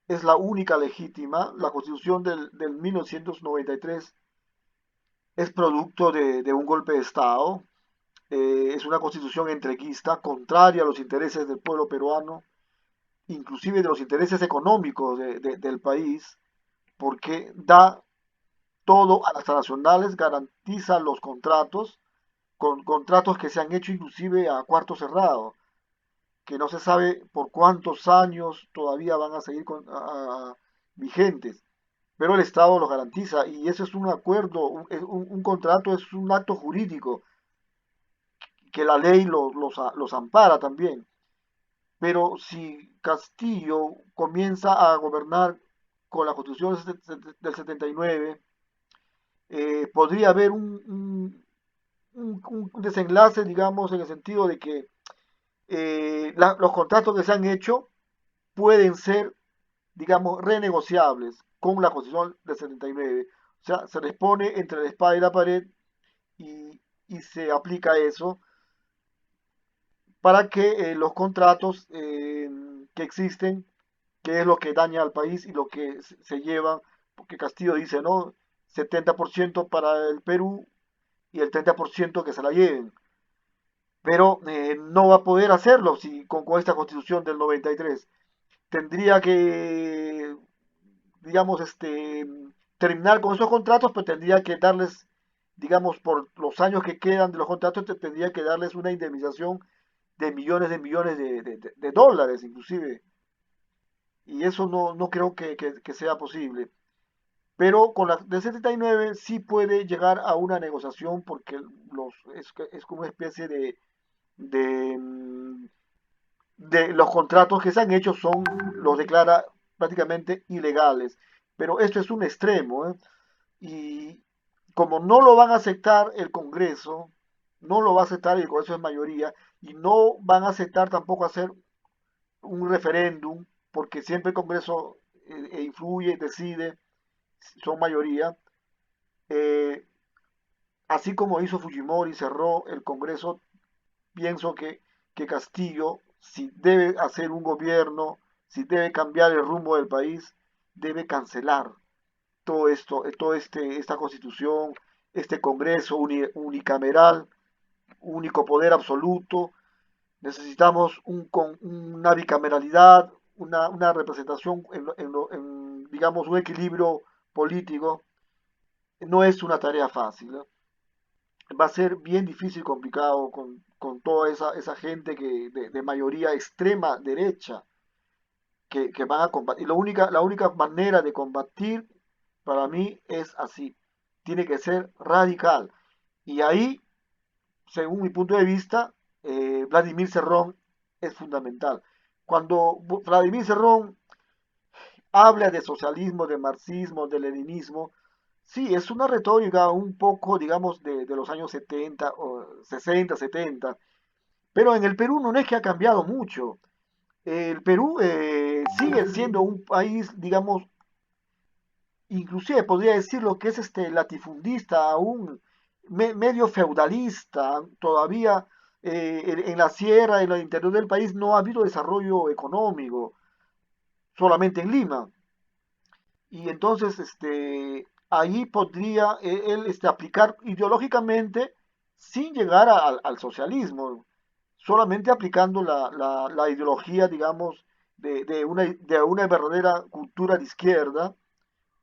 es la única legítima. La Constitución del 1993 es producto de un golpe de Estado. Es una constitución entreguista, contraria a los intereses del pueblo peruano, inclusive de los intereses económicos del país, porque da todo a las transnacionales, garantiza los contratos, con contratos que se han hecho inclusive a cuarto cerrado, que no se sabe por cuántos años todavía van a seguir vigentes, pero el Estado los garantiza y eso es un acuerdo, un contrato es un acto jurídico que la ley los ampara también. Pero si Castillo comienza a gobernar con la Constitución del 79, podría haber un desenlace, digamos, en el sentido de que los contratos que se han hecho pueden ser, digamos, renegociables con la Constitución del 79. O sea, se les pone entre la espada y la pared y se aplica eso para que los contratos que existen, que es lo que daña al país y lo que se lleva, porque Castillo dice, ¿no? 70% para el Perú y el 30% que se la lleven. Pero no va a poder hacerlo si, con esta constitución del 93. Tendría que, digamos, terminar con esos contratos, pero tendría que darles, digamos, por los años que quedan de los contratos, tendría que darles una indemnización de millones de dólares, inclusive. Y eso no creo que sea posible. Pero con la del 79 sí puede llegar a una negociación porque es como una especie de, mm, de los contratos que se han hecho los declara prácticamente ilegales. Pero esto es un extremo, ¿eh? Y como no lo van a aceptar el Congreso, no lo va a aceptar y el Congreso es mayoría, y no van a aceptar tampoco hacer un referéndum, porque siempre el Congreso influye, decide, son mayoría. eh, así como hizo Fujimori, cerró el Congreso, pienso que Castillo, si debe hacer un gobierno, si debe cambiar el rumbo del país, debe cancelar todo esto, esta constitución, este Congreso unicameral, único poder absoluto. Necesitamos una bicameralidad, una representación, digamos, un equilibrio político. No es una tarea fácil, ¿no? Va a ser bien difícil, complicado, con toda esa gente de mayoría extrema derecha que van a combatir. Y la única manera de combatir para mí es así. Tiene que ser radical. Y ahí, según mi punto de vista, Vladimir Cerrón es fundamental. Cuando Vladimir Cerrón habla de socialismo, de marxismo, de leninismo, sí, es una retórica un poco, digamos, de los años 70 o 60, 70, pero en el Perú no es que ha cambiado mucho. El Perú sigue siendo un país, digamos, inclusive podría decirlo que es latifundista, aún medio feudalista, todavía en la sierra, en el interior del país no ha habido desarrollo económico, solamente en Lima. Y entonces ahí podría él aplicar ideológicamente sin llegar al socialismo, solamente aplicando la ideología, digamos, de una verdadera cultura de izquierda,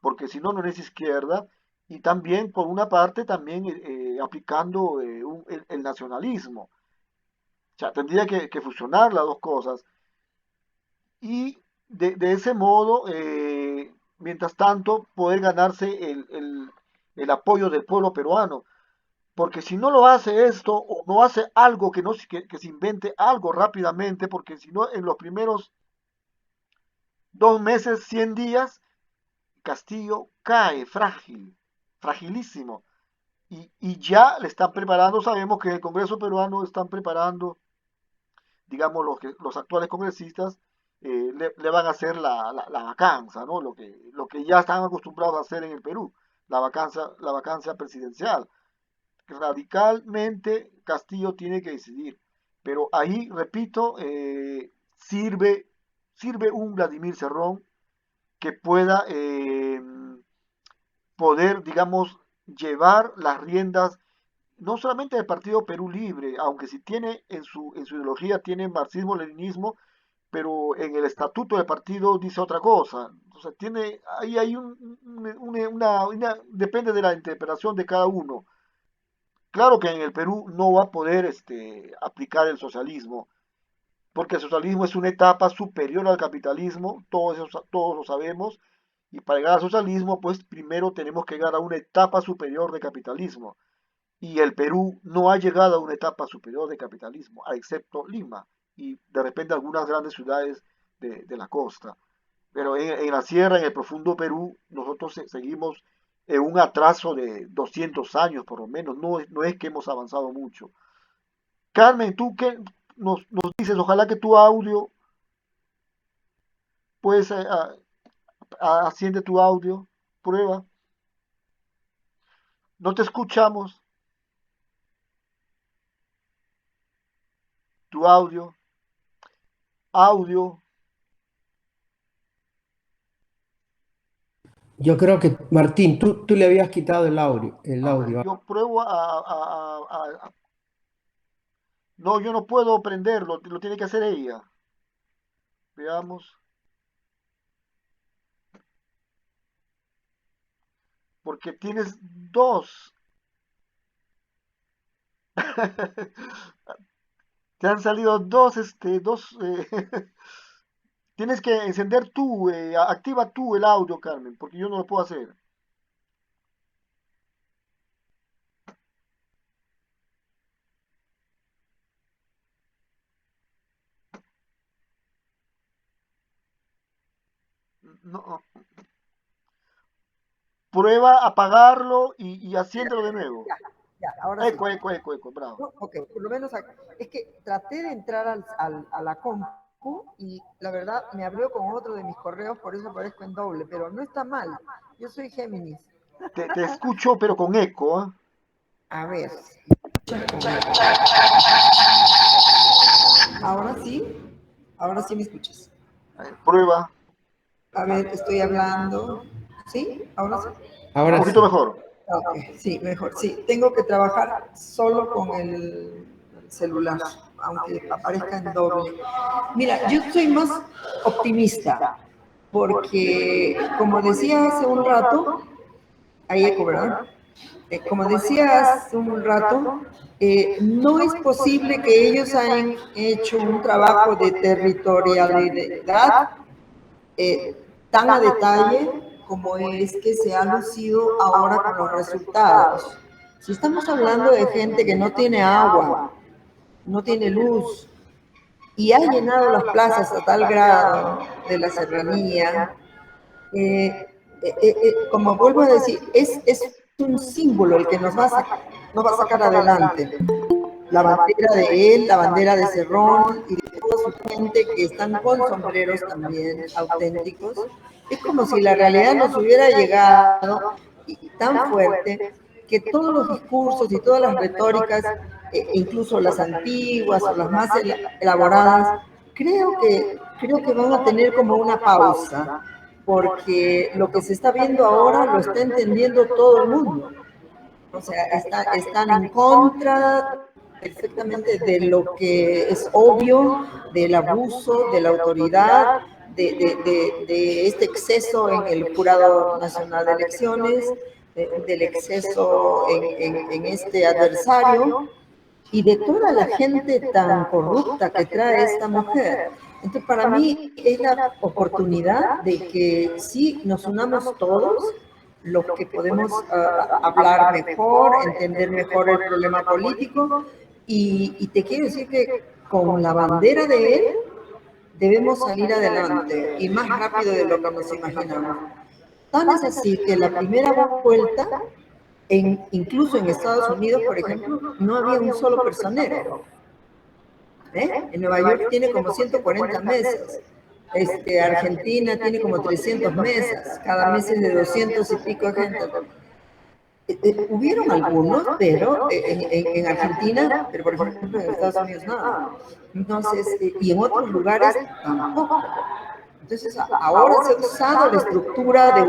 porque si no, no es izquierda, y también, por una parte, también aplicando el nacionalismo. O sea, tendría que fusionar las dos cosas. Y de ese modo, mientras tanto, poder ganarse el apoyo del pueblo peruano. Porque si no lo hace esto, o no hace algo que, no, que se invente algo rápidamente, porque si no, en los primeros 2 meses, 100 días, Castillo cae frágil, fragilísimo. Y ya le están preparando, sabemos que en el Congreso peruano están preparando, digamos, los actuales congresistas le van a hacer la vacanza, ¿no? Lo que ya están acostumbrados a hacer en el Perú, la vacancia presidencial. Radicalmente Castillo tiene que decidir. Pero ahí, repito, sirve un Vladimir Cerrón que pueda poder, digamos, llevar las riendas no solamente del Partido Perú Libre, aunque sí tiene en su ideología, tiene marxismo-leninismo, pero en el estatuto del partido dice otra cosa. O sea, ahí hay depende de la interpretación de cada uno. Claro que en el Perú no va a poder aplicar el socialismo, porque el socialismo es una etapa superior al capitalismo, todos lo sabemos, y para llegar al socialismo, pues primero tenemos que llegar a una etapa superior de capitalismo. Y el Perú no ha llegado a una etapa superior de capitalismo, excepto Lima y de repente algunas grandes ciudades de la costa. Pero en la sierra, en el profundo Perú, nosotros seguimos en un atraso de 200 años por lo menos, no es que hemos avanzado mucho. Carmen, ¿tú qué nos dices? Ojalá que tu audio, pues, asciende tu audio, prueba. No te escuchamos, tu audio. Yo creo que, Martín, tú le habías quitado el A ver, audio. yo pruebo no, yo no puedo prenderlo, lo tiene que hacer ella. Veamos, porque tienes dos. Te han salido dos. Tienes que encender tú, activa tú el audio, Carmen, porque yo no lo puedo hacer. No, prueba a apagarlo y haciéndolo de nuevo. Ya, ya, ahora sí. Eco, eco, eco, eco, bravo. No, ok, por lo menos es que traté de entrar a la compu y la verdad me abrió con otro de mis correos, por eso aparezco en doble, pero no está mal. Yo soy Géminis. Te escucho, pero con eco, ¿eh? A ver. Ahora sí me escuchas. Prueba. A ver, estoy hablando. ¿Sí? ¿Ahora sí? Un Ahora poquito sí. mejor. Ok, sí, mejor. Sí, tengo que trabajar solo con el celular, aunque aparezca en doble. Mira, yo soy más optimista, porque como decía hace un rato, hay eco, ¿verdad? Como decía hace un rato, no es posible que ellos hayan hecho un trabajo de territorialidad eh, tan a detalle como es que se ha lucido ahora con los resultados. Si estamos hablando de gente que no tiene agua, no tiene luz, y ha llenado las plazas a tal grado de la serranía, como vuelvo a decir, es un símbolo el que nos va a sacar adelante. La bandera de él, la bandera de Cerrón y de toda su gente que están con sombreros también auténticos. Es como si la realidad nos hubiera llegado tan fuerte que todos los discursos y todas las retóricas, incluso las antiguas o las más elaboradas, creo que van a tener como una pausa, porque lo que se está viendo ahora lo está entendiendo todo el mundo. O sea, están en contra perfectamente de lo que es obvio, del abuso, de la autoridad, de este exceso en el Jurado Nacional de Elecciones, del exceso en este adversario y de toda la gente tan corrupta que trae esta mujer. Entonces, para mí es la oportunidad de que sí nos unamos todos, los que podemos hablar mejor, entender mejor el problema político, y te quiero decir que con la bandera de él debemos salir adelante y más rápido de lo que nos imaginamos. Tan es así que la primera vuelta, incluso en Estados Unidos, por ejemplo, no había un solo personero. En Nueva York tiene como 140 mesas. Argentina tiene como 300 mesas. Cada mes es de 200 y pico de gente. Hubieron algunos, pero en Argentina, pero por ejemplo en Estados Unidos no. Entonces, y en otros lugares tampoco. Entonces, ahora se ha usado la estructura de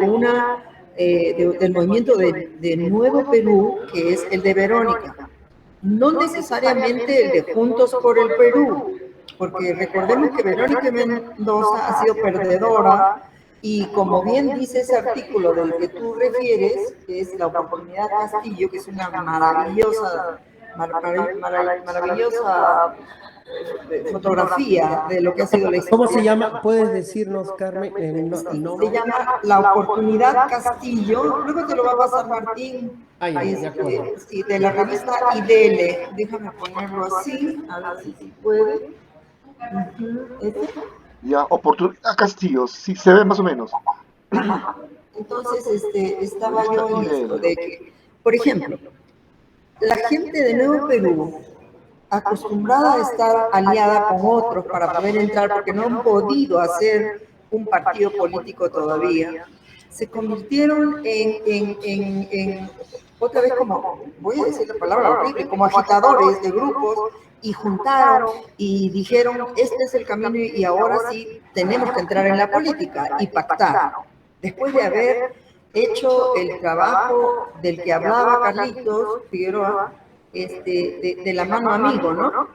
del movimiento de Nuevo Perú, que es el de Verónica. No necesariamente el de Juntos por el Perú, porque recordemos que Verónica Mendoza ha sido perdedora y como bien dice ese artículo del que tú refieres, que es La Oportunidad Castillo, que es una maravillosa fotografía de lo que ha sido la historia. ¿Cómo se llama? ¿Puedes decirnos, Carmen, el nombre? Se llama La Oportunidad Castillo, luego te lo va a pasar Martín, De acuerdo. sí, de la revista IDL. Déjame ponerlo así, a ver si puede. Ya, oportunidad Castillo, sí, se ve más o menos. Ajá. Entonces, estaba yo en esto de que, por ejemplo, la gente de Nuevo Perú, acostumbrada a estar aliada con otros para poder entrar, porque no han podido hacer un partido político todavía, se convirtieron otra vez como, voy a decir la palabra horrible, como agitadores de grupos, y juntaron y dijeron, este es el camino y ahora sí tenemos que entrar en la política y pactar. Después de haber hecho el trabajo del que hablaba Carlitos Figueroa, de la mano amigo, ¿no?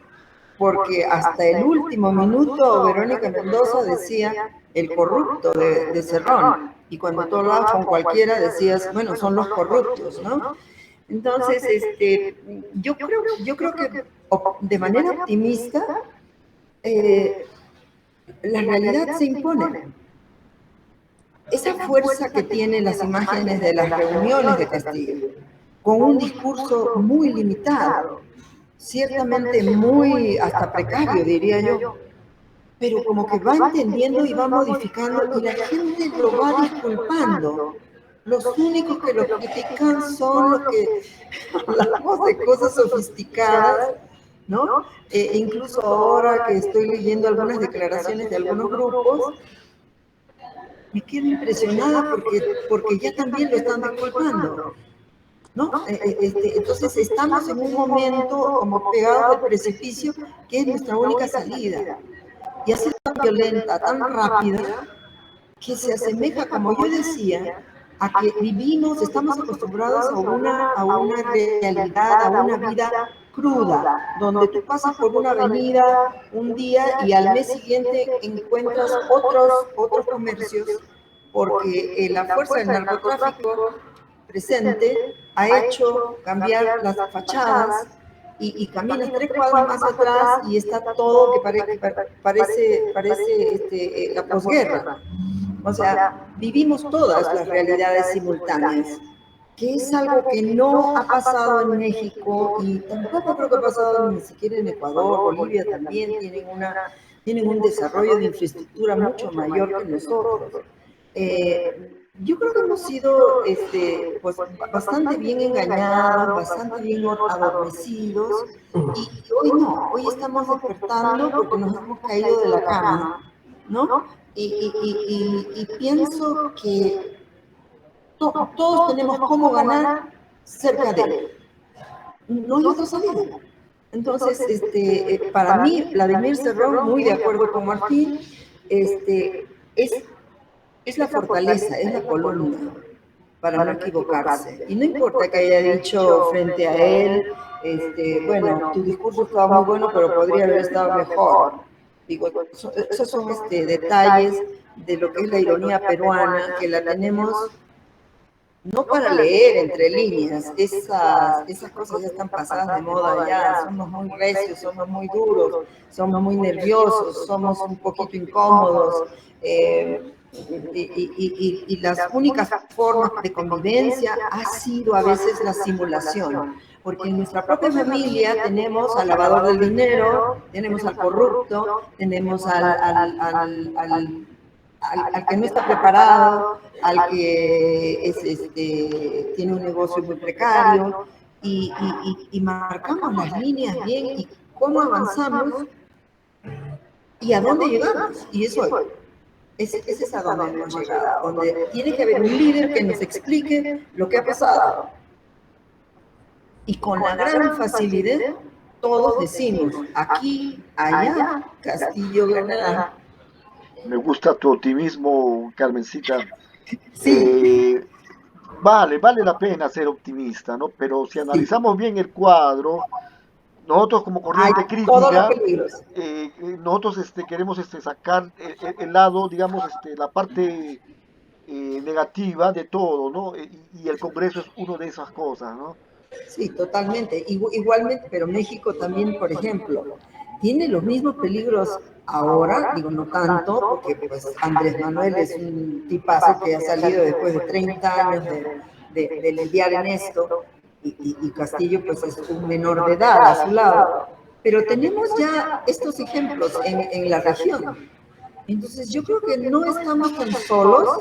Porque hasta el último minuto Verónica Mendoza decía el corrupto de Cerrón, y cuando tú hablabas con cualquiera decías, bueno, son los corruptos, ¿no? Entonces, yo creo que de manera optimista, la realidad se impone. Esa fuerza que tienen las imágenes de las reuniones de Castillo, con un discurso muy limitado, ciertamente muy hasta precario, diría yo, pero como que va entendiendo y va modificando y la gente lo va disculpando. Los únicos que lo critican son los que hablamos de cosas sofisticadas, ¿no? Incluso ahora que estoy leyendo algunas declaraciones de algunos grupos, me quedo impresionada porque ya también lo están disculpando. ¿no? Entonces estamos en un momento como pegados del precipicio, que es nuestra única salida. Y ha sido tan violenta, tan rápida, que se asemeja, como yo decía, a que vivimos, estamos acostumbrados a una realidad, a una vida cruda, donde tú pasas por una avenida un día y al mes siguiente encuentras otros comercios, porque la fuerza del narcotráfico presente ha hecho cambiar las fachadas y caminas 3 cuadras más atrás y está todo que parece la posguerra. O sea, vivimos todas las realidades simultáneas, que es algo que no ha pasado en México y tampoco creo que ha pasado ni siquiera en Ecuador. Bolivia también tienen un desarrollo de infraestructura mucho mayor que nosotros. Yo creo que hemos sido pues, bastante bien engañados, bastante bien adormecidos, y hoy no, hoy estamos despertando porque nos hemos caído de la cama, ¿no? Y pienso que todos tenemos cómo ganar cerca de él. No hay otra salida. Entonces, para mí, Vladimir Cerrón, muy de acuerdo con Martín, es la fortaleza, es la columna para no equivocarse. Y no importa que haya dicho frente a él, bueno, tu discurso estaba muy bueno, pero podría haber estado mejor. Digo, esos son detalles de lo que es la ironía peruana, que la tenemos no para leer entre líneas, esas cosas ya están pasadas de moda ya, somos muy recios, somos muy duros, somos muy nerviosos, somos un poquito incómodos, y las únicas formas de convivencia ha sido a veces la simulación, porque en nuestra propia familia tenemos al lavador del dinero, tenemos al corrupto, tenemos al que no está preparado, al que tiene un negocio muy precario, y marcamos las líneas bien y cómo avanzamos y a dónde llegamos. Y eso es a donde hemos llegado, donde tiene que haber un líder que nos explique lo que ha pasado. Y con la gran facilidad, todos decimos, aquí, allá, Castillo ganará. Me gusta tu optimismo, Carmencita. Sí. Vale la pena ser optimista, ¿no? Pero si analizamos bien el cuadro, nosotros como corriente Hay todos los crítica, peligros. nosotros queremos sacar el lado, digamos, la parte negativa de todo, ¿no? Y el Congreso es uno de esas cosas, ¿no? Sí, totalmente. Igualmente, pero México también, por ejemplo, tiene los mismos peligros ahora, digo, no tanto, porque pues Andrés Manuel es un tipazo que ha salido después de 30 años de lidiar en esto, y Castillo pues es un menor de edad a su lado. Pero tenemos ya estos ejemplos en la región. Entonces yo creo que no estamos tan solos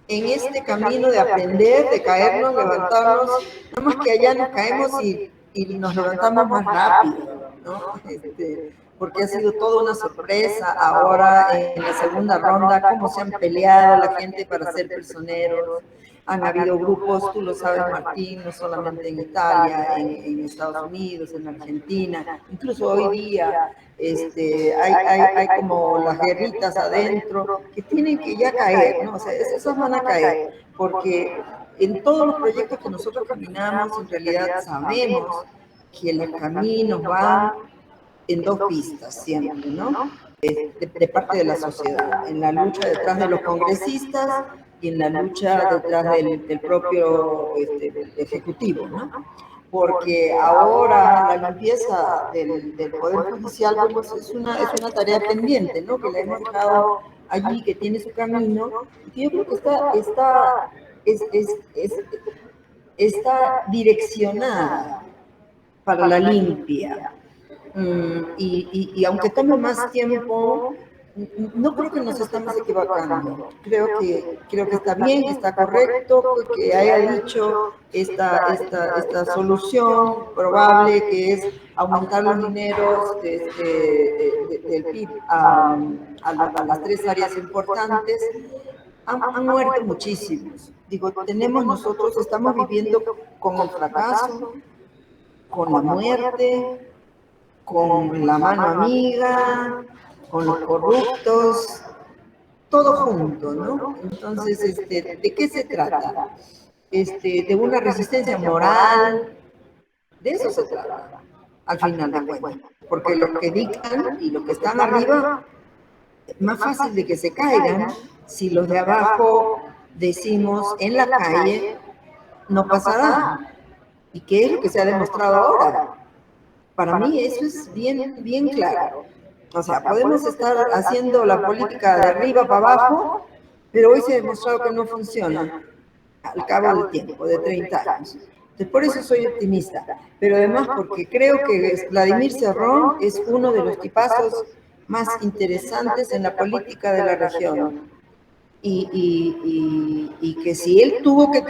en este camino de aprender, de caernos, levantarnos, no más que allá nos caemos y nos levantamos más rápido, ¿no? Porque ha sido toda una sorpresa ahora en la segunda ronda, cómo se han peleado la gente para ser personeros. Han habido grupos, tú lo sabes, Martín, no solamente en Italia, en Estados Unidos, en Argentina, incluso hoy día hay como las guerritas adentro que tienen que ya caer, ¿no? O sea, esas van a caer, porque en todos los proyectos que nosotros caminamos, en realidad sabemos que los caminos van en dos pistas siempre, ¿no? De parte de la sociedad, en la lucha detrás de los congresistas y en la lucha detrás del propio ejecutivo, ¿no? Porque ahora la limpieza del Poder Judicial pues, es una tarea pendiente, ¿no? Que la hemos dejado allí, que tiene su camino, y que yo creo que está direccionada para la limpia. Y aunque tome más tiempo, no creo que nos estamos equivocando. Creo que está bien, está correcto que haya dicho esta solución probable, que es aumentar los dineros del PIB a las 3 áreas importantes, han muerto muchísimos. Digo, nosotros estamos viviendo con el fracaso, con la muerte, con la mano amiga, con los corruptos, todo junto, ¿no? Entonces, ¿de qué se trata? De una resistencia moral, de eso se trata, al final de cuentas. Porque los que dictan y los que están arriba, es más fácil de que se caigan si los de abajo decimos en la calle, no pasará. ¿Y qué es lo que se ha demostrado ahora? Para mí eso es bien, bien claro. O sea, podemos estar haciendo la política de arriba para abajo, pero hoy se ha demostrado que no funciona al cabo del tiempo, de 30 años. Entonces, por eso soy optimista, pero además porque creo que Vladimir Cerrón es uno de los tipazos más interesantes en la política de la región. Y que si él tuvo que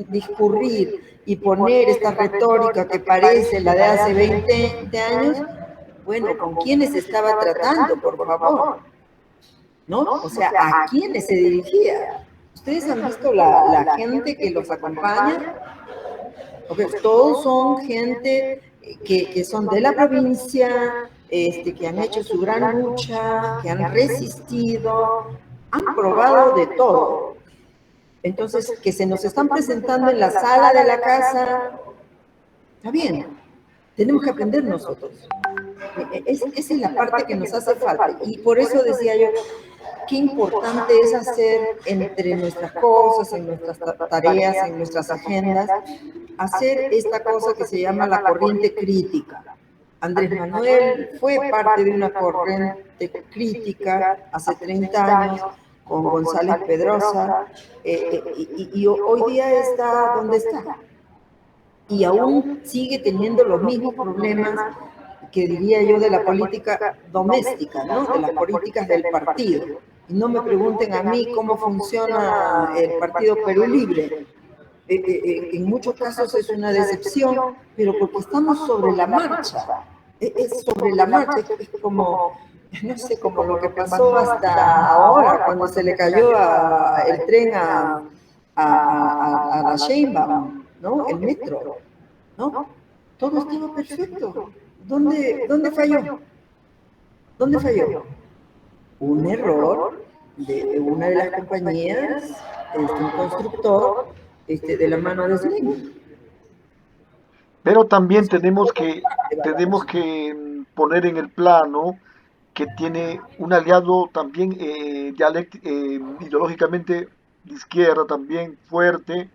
discurrir y poner esta retórica que parece la de hace 20 años, bueno, ¿con quiénes estaba tratando, por favor? ¿No? O sea, ¿a quiénes se dirigía? ¿Ustedes han visto la gente que los acompaña? Okay, todos son gente que son de la provincia, que han hecho su gran lucha, que han resistido, han probado de todo. Entonces, que se nos están presentando en la sala de la casa, está bien, tenemos que aprender nosotros. Esa es la parte que nos hace falta. Y por eso decía yo, qué importante es hacer entre nuestras cosas, en nuestras tareas, en nuestras agendas, hacer esta cosa que se llama la corriente crítica. Andrés Manuel fue parte de una corriente crítica hace 30 años con González Pedrosa y hoy día está donde está. Y aún sigue teniendo los mismos problemas que diría yo de la política doméstica, ¿no? De las políticas del partido. Y no me pregunten a mí cómo funciona el Partido Perú Libre. En muchos casos es una decepción, pero porque estamos sobre la marcha. Es sobre la marcha, es como, no sé, como lo que pasó hasta ahora, cuando se le cayó el tren a la Sheinbaum, ¿no? El metro, ¿no? Todo estaba perfecto. ¿Dónde falló? ¿Dónde falló? Un error de una de las compañías, un constructor, de la mano de Slim. Pero también tenemos que poner en el plano que tiene un aliado también ideológicamente de izquierda también fuerte,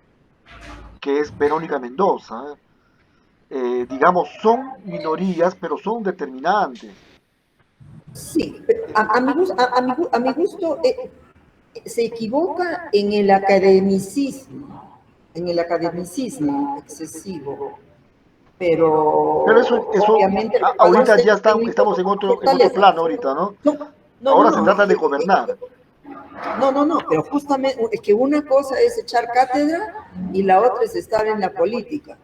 que es Verónica Mendoza. Digamos, son minorías, pero son determinantes. Sí, a mi gusto se equivoca en el academicismo excesivo, pero Pero eso obviamente ahorita ya técnicos estamos como en otro fortaleza. plano ahorita, ¿no? No, Ahora se trata de gobernar. no, pero justamente es que una cosa es echar cátedra y la otra es estar en la política.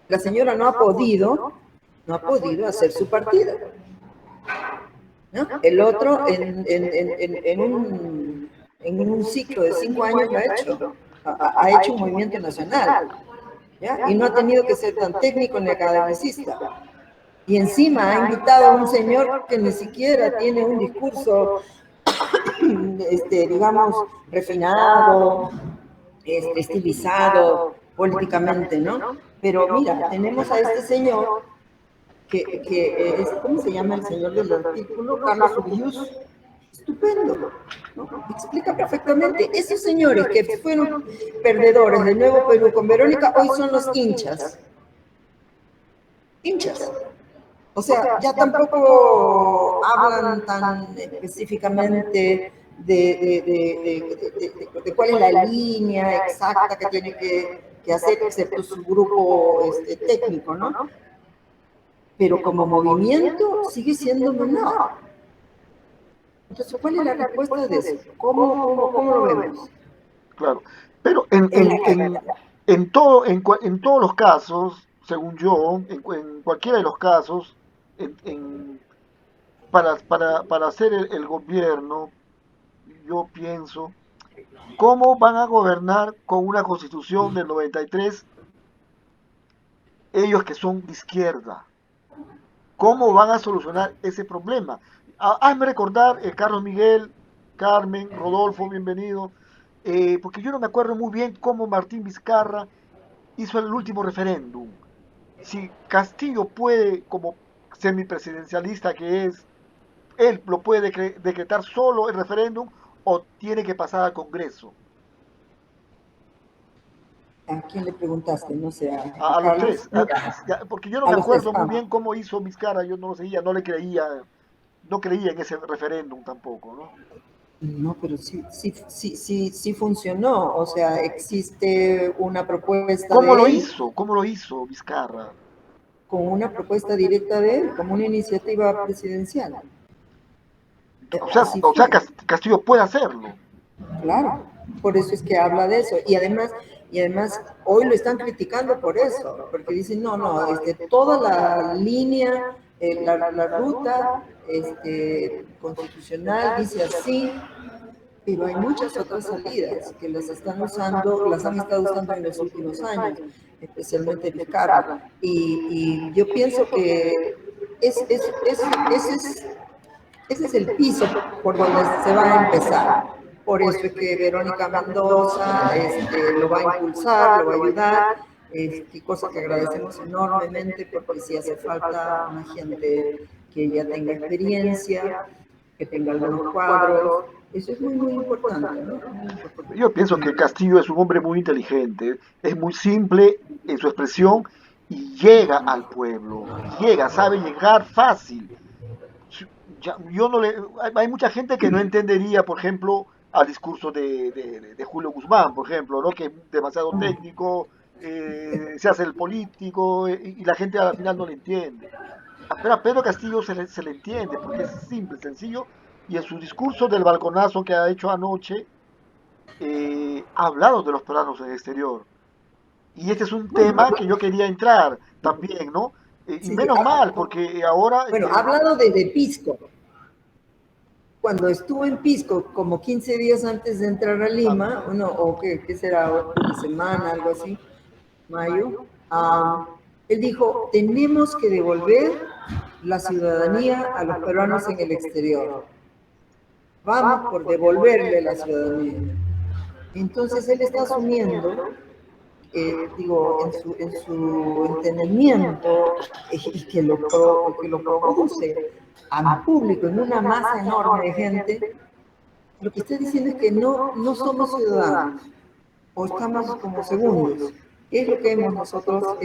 La señora no ha podido hacer su partido, ¿no? El otro en un ciclo de 5 años lo ha hecho. Ha hecho un movimiento nacional, ¿ya? Y no ha tenido que ser tan técnico ni academicista. Y encima ha invitado a un señor que ni siquiera tiene un discurso, digamos, refinado, estilizado políticamente, ¿no? Pero mira, tenemos a este señor que es, ¿cómo se llama el señor del artículo? Carlos Ubillus. Estupendo, ¿no? Explica perfectamente. Esos señores que fueron perdedores de Nuevo Perú con Verónica hoy son los hinchas. Hinchas. O sea, ya tampoco hablan tan específicamente de cuál es la línea exacta que tiene que hacer, excepto su grupo técnico, ¿no? Pero como movimiento sigue siendo menor. Entonces, ¿cuál es la respuesta de eso? ¿Cómo lo vemos? Claro. Pero en todos los casos, según yo, en cualquiera de los casos, para hacer el gobierno, yo pienso, ¿cómo van a gobernar con una constitución del 93 ellos que son de izquierda? ¿Cómo van a solucionar ese problema? Hazme recordar, Carlos Miguel, Carmen, Rodolfo, bienvenido, porque yo no me acuerdo muy bien cómo Martín Vizcarra hizo el último referéndum. Si Castillo puede, como semipresidencialista que es, él lo puede decretar solo el referéndum o tiene que pasar al Congreso. ¿A quién le preguntaste? No sé, A los Carlos. tres, porque yo no A me los tres. acuerdo muy bien cómo hizo Vizcarra, yo no lo seguía, no creía en ese referéndum tampoco, ¿no? No, pero sí funcionó. O sea, existe una propuesta ¿Cómo de lo él, hizo? ¿Cómo lo hizo Vizcarra? con una propuesta directa de él, como una iniciativa presidencial. Así O sea fue. Castillo puede hacerlo. Claro, por eso es que habla de eso. Y además hoy lo están criticando por eso, porque dicen, no, toda la línea, la ruta constitucional dice así, pero hay muchas otras salidas que las están usando, las han estado usando en los últimos años, especialmente Vizcarra. Y yo pienso que ese es el piso por donde se va a empezar. Por eso es que Verónica Mendoza lo va a impulsar, lo va a ayudar, cosa que agradecemos enormemente, porque si hace falta una gente que ya tenga experiencia, que tenga algunos cuadros, eso es muy importante, ¿no? Muy importante. Yo pienso que Castillo es un hombre muy inteligente, es muy simple en su expresión y llega al pueblo, sabe llegar fácil. Yo no le, hay mucha gente que no entendería, por ejemplo, al discurso de Julio Guzmán, por ejemplo, ¿no? Que es demasiado técnico, se hace el político y la gente al final no le entiende. Pero a Pedro Castillo se le entiende porque es simple, sencillo y en su discurso del balconazo que ha hecho anoche ha hablado de los peruanos en el exterior. Y este es un tema que yo quería entrar también, ¿no? Y Sí, sí. menos mal, porque ahora Bueno, ha hablado de Pisco. Cuando estuvo en Pisco, como 15 días antes de entrar a Lima, o qué será, una semana, algo así, mayo, él dijo, tenemos que devolver la ciudadanía a los peruanos en el exterior. Vamos por devolverle la ciudadanía. Entonces él está asumiendo, en su entendimiento, y que lo produce al público en una masa enorme de gente, lo que está diciendo es que no somos ciudadanos, o estamos como segundos, que es lo que hemos nosotros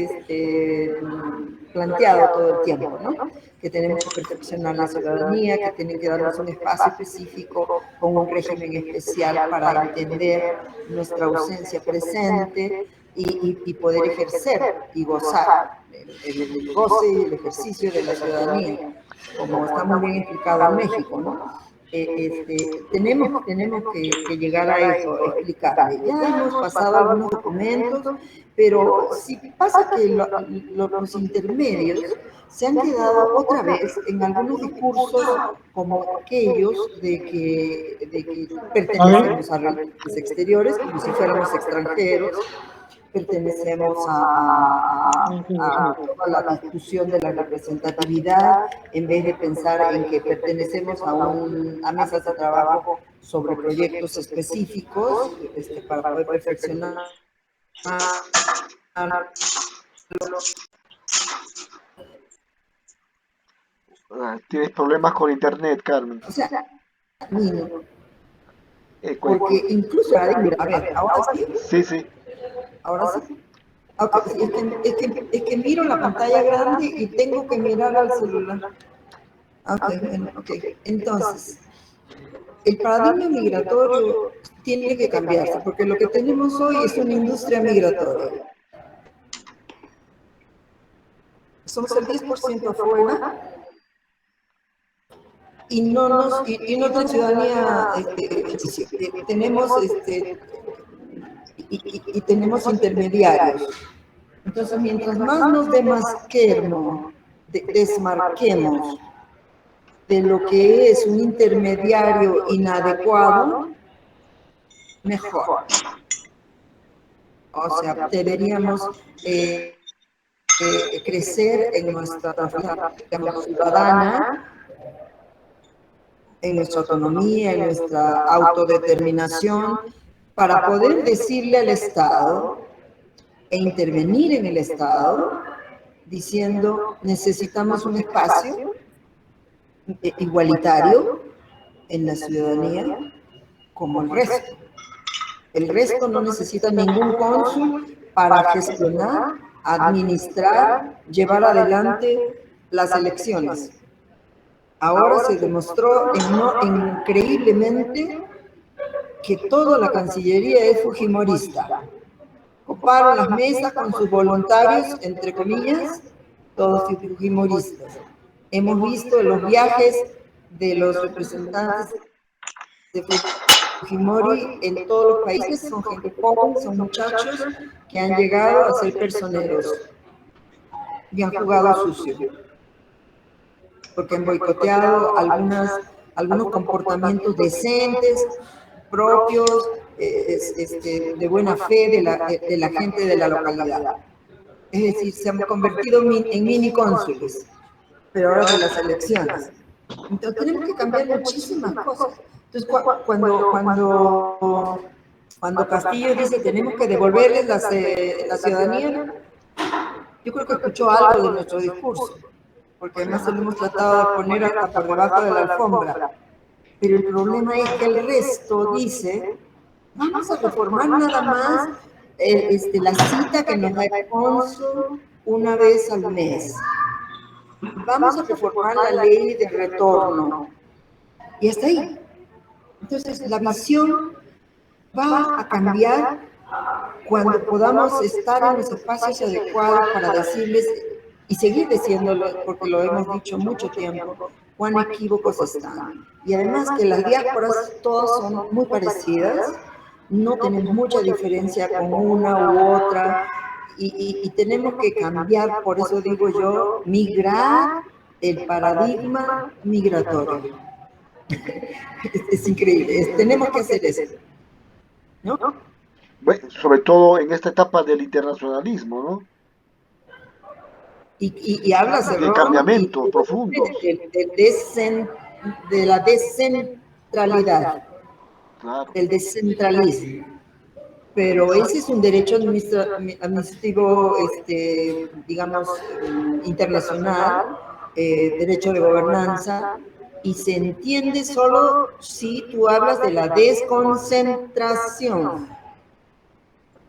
planteado todo el tiempo, ¿no? Que tenemos que perfeccionar la ciudadanía, que tienen que darnos un espacio específico con un régimen especial para entender nuestra ausencia presente y poder ejercer y gozar el goce y el ejercicio de la ciudadanía, como está muy bien explicado en México, ¿no? Tenemos que llegar a eso, explicarle. Ya hemos pasado algunos documentos, pero si pasa que los intermedios se han quedado otra vez en algunos discursos como aquellos de que pertenecemos a los exteriores, como si fuéramos extranjeros, pertenecemos a toda la discusión de la representatividad, en vez de pensar en que pertenecemos a mesas de trabajo sobre proyectos específicos para poder perfeccionar. Tienes problemas con internet, Carmen. O sea, camino, Cuenta. porque incluso, a ver, ahora sí, Sí, sí. ahora sí. Okay, es que miro la pantalla grande y tengo que mirar al celular. Ok. Entonces, el paradigma migratorio tiene que cambiarse, porque lo que tenemos hoy es una industria migratoria. Somos el 10% afuera y no tenemos ciudadanía, tenemos y tenemos intermediarios. Entonces, mientras más nos desmarquemos de lo que es un intermediario inadecuado, mejor. O sea, deberíamos crecer en nuestra digamos, ciudadana, en nuestra autonomía, en nuestra autodeterminación, para poder decirle al Estado e intervenir en el Estado, diciendo, necesitamos un espacio igualitario en la ciudadanía como el resto. El resto no necesita ningún cónsul para gestionar, administrar, llevar adelante las elecciones. Ahora se demostró increíblemente que toda la Cancillería es fujimorista. Ocuparon las mesas con sus voluntarios, entre comillas, todos fujimoristas. Hemos visto los viajes de los representantes de Fujimori en todos los países, son gente pobre, son muchachos que han llegado a ser personeros y han jugado sucio, porque han boicoteado algunos comportamientos decentes, propios, de buena fe de la gente de la localidad. Es decir, se han convertido en mini cónsules, pero ahora de las elecciones. Entonces tenemos que cambiar muchísimas cosas. Entonces cuando Castillo dice tenemos que devolverles la ciudadanía, yo creo que escuchó algo de nuestro discurso, porque además lo hemos tratado de poner hasta por debajo de la alfombra. Pero el problema es que el resto dice, vamos a reformar nada más la cita que nos da el cónsul una vez al mes. Vamos a reformar la ley de retorno. Y hasta ahí. Entonces, la visión va a cambiar cuando podamos estar en los espacios adecuados para decirles, y seguir diciéndolo, porque lo hemos dicho mucho tiempo, cuán equívocos están. Y además que las diásporas todas son muy parecidas, no tenemos mucha diferencia con una u otra, y tenemos que cambiar, por eso digo yo, migrar el paradigma migratorio. Es increíble, tenemos que hacer eso, ¿no? Bueno, sobre todo en esta etapa del internacionalismo, ¿no? Y hablas de cambiamientos profundos. De la descentralidad, Claro. del descentralismo. Pero ese es un derecho administrativo, digamos, internacional, derecho de gobernanza, y se entiende solo si tú hablas de la desconcentración.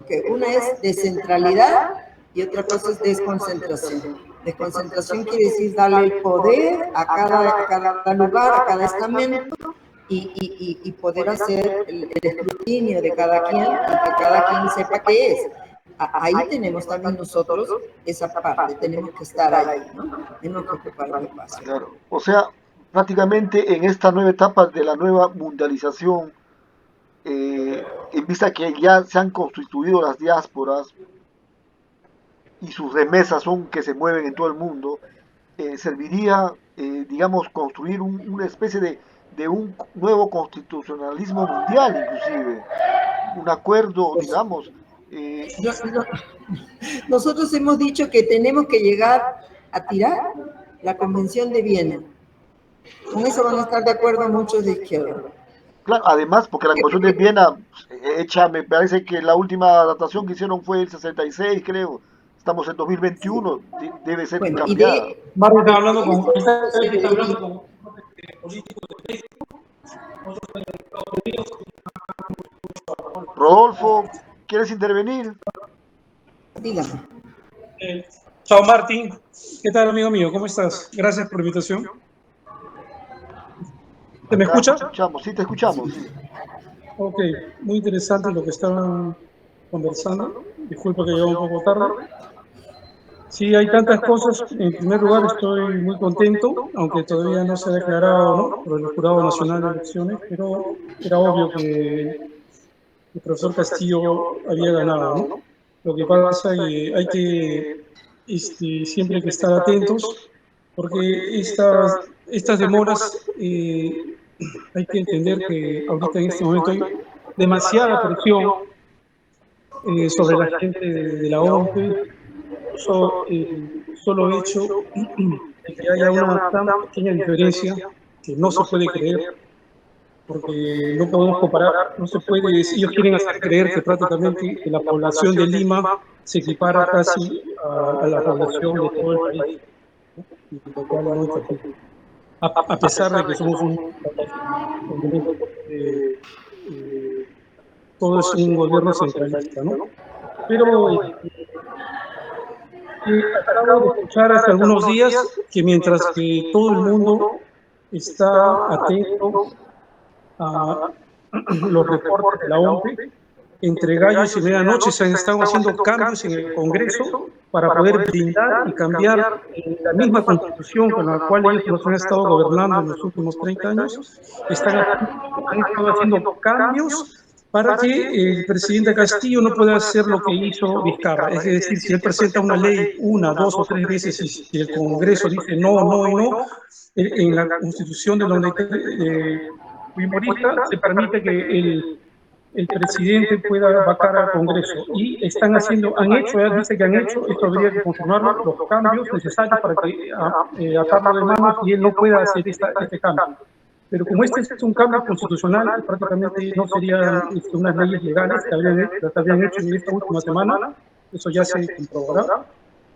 Okay, una es descentralidad y otra cosa es desconcentración. Desconcentración quiere decir darle el poder a cada lugar, a cada estamento, y poder hacer el escrutinio de cada quien, y que cada quien sepa qué es. Ahí tenemos también nosotros esa parte, tenemos que estar ahí, ¿no? Tenemos que ocupar el espacio. Claro. O sea, prácticamente en esta nueva etapa de la nueva mundialización, en vista que ya se han constituido las diásporas y sus remesas son que se mueven en todo el mundo, serviría, digamos, construir una especie de un nuevo constitucionalismo mundial, inclusive, un acuerdo, digamos. Nosotros hemos dicho que tenemos que llegar a tirar la Convención de Viena. Con eso van a estar de acuerdo muchos de izquierda. Claro, además, porque la Convención de Viena, hecha, me parece que la última datación que hicieron fue el 66, creo. Estamos en 2021, debe ser cambiada. Mario está hablando con Rodolfo, ¿quieres intervenir? Dígame. Chao, Martín. ¿Qué tal, amigo mío? ¿Cómo estás? Gracias por la invitación. ¿Te me escuchas? Sí, te escuchamos. Sí. Ok, muy interesante lo que estaban conversando. Disculpa que llego un poco tarde. Sí, hay tantas cosas. En primer lugar, estoy muy contento, aunque todavía no se ha declarado, ¿no?, por el Jurado Nacional de Elecciones, pero era obvio que el profesor Castillo había ganado, ¿no? Lo que pasa es que hay que siempre hay que estar atentos, porque estas demoras, hay que entender que ahorita en este momento hay demasiada presión sobre la gente de la OMPE, el solo hecho de que haya una tan pequeña diferencia que no se puede creer, porque no podemos comparar, no se puede, ellos quieren hacer creer que prácticamente que la población de Lima se equipara casi a la población de todo el país, ¿no? Y lo cual no es así. A pesar de que somos un país, todo es un gobierno centralista, ¿no? Pero acabo de escuchar hace algunos días que mientras que todo el mundo está atento a los reportes de la OMPE, entre gallos y medianoche se han estado haciendo cambios en el Congreso para poder blindar y cambiar la misma constitución con la cual ellos nos han estado gobernando en los últimos 30 años, han estado haciendo cambios para que el presidente Castillo no pueda hacer lo que hizo Vizcarra. Es decir, si él presenta una ley una, dos o tres veces y si el Congreso dice no, no y no, en la constitución de 93 Fujimorista se permite que el presidente pueda vacar al Congreso y están haciendo, han hecho, ya dice que han hecho, esto habría que confirmarlo, los cambios necesarios para que atarlo de manos y él no pueda hacer este cambio. Pero como este es un cambio constitucional, prácticamente no serían unas leyes legales que habían hecho en esta última semana, eso ya se comprobará.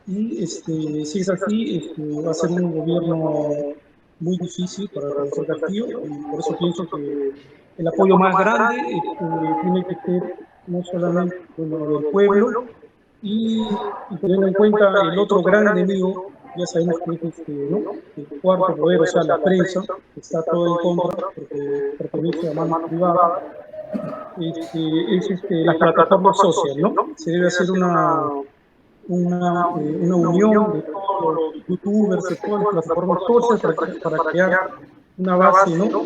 Y si es así, va a ser un gobierno muy difícil para el profesor Castillo, y por eso pienso que el apoyo más grande tiene que ser no solamente del pueblo, y teniendo en cuenta el otro gran enemigo, ya sabemos que es ¿no? El cuarto poder, o sea, la prensa, que está todo en contra, porque pertenece a manos privadas, las plataformas sociales, ¿no? Se debe hacer una unión de todos los youtubers, de todas las plataformas sociales para crear una base, ¿no?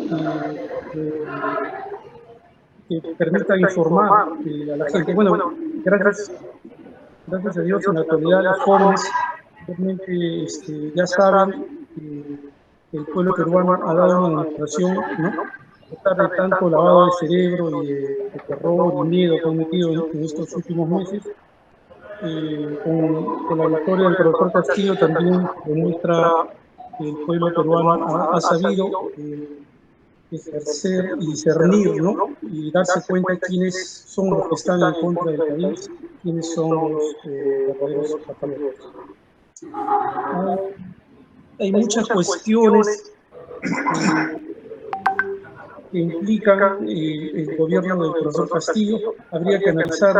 Que permita informar a la gente. Bueno, gracias a Dios en la actualidad los jóvenes realmente ya saben que el pueblo peruano ha dado una demostración, ¿no? A pesar de tanto lavado de cerebro y de terror y miedo que han metido en estos últimos meses, con la victoria del profesor Castillo también demuestra que el pueblo peruano ha sabido ejercer y discernir, ¿no? Y darse cuenta quiénes son los que están en contra del país, quiénes son los verdaderos patriotas. Hay muchas cuestiones que implican el gobierno del profesor Castillo. Habría que analizar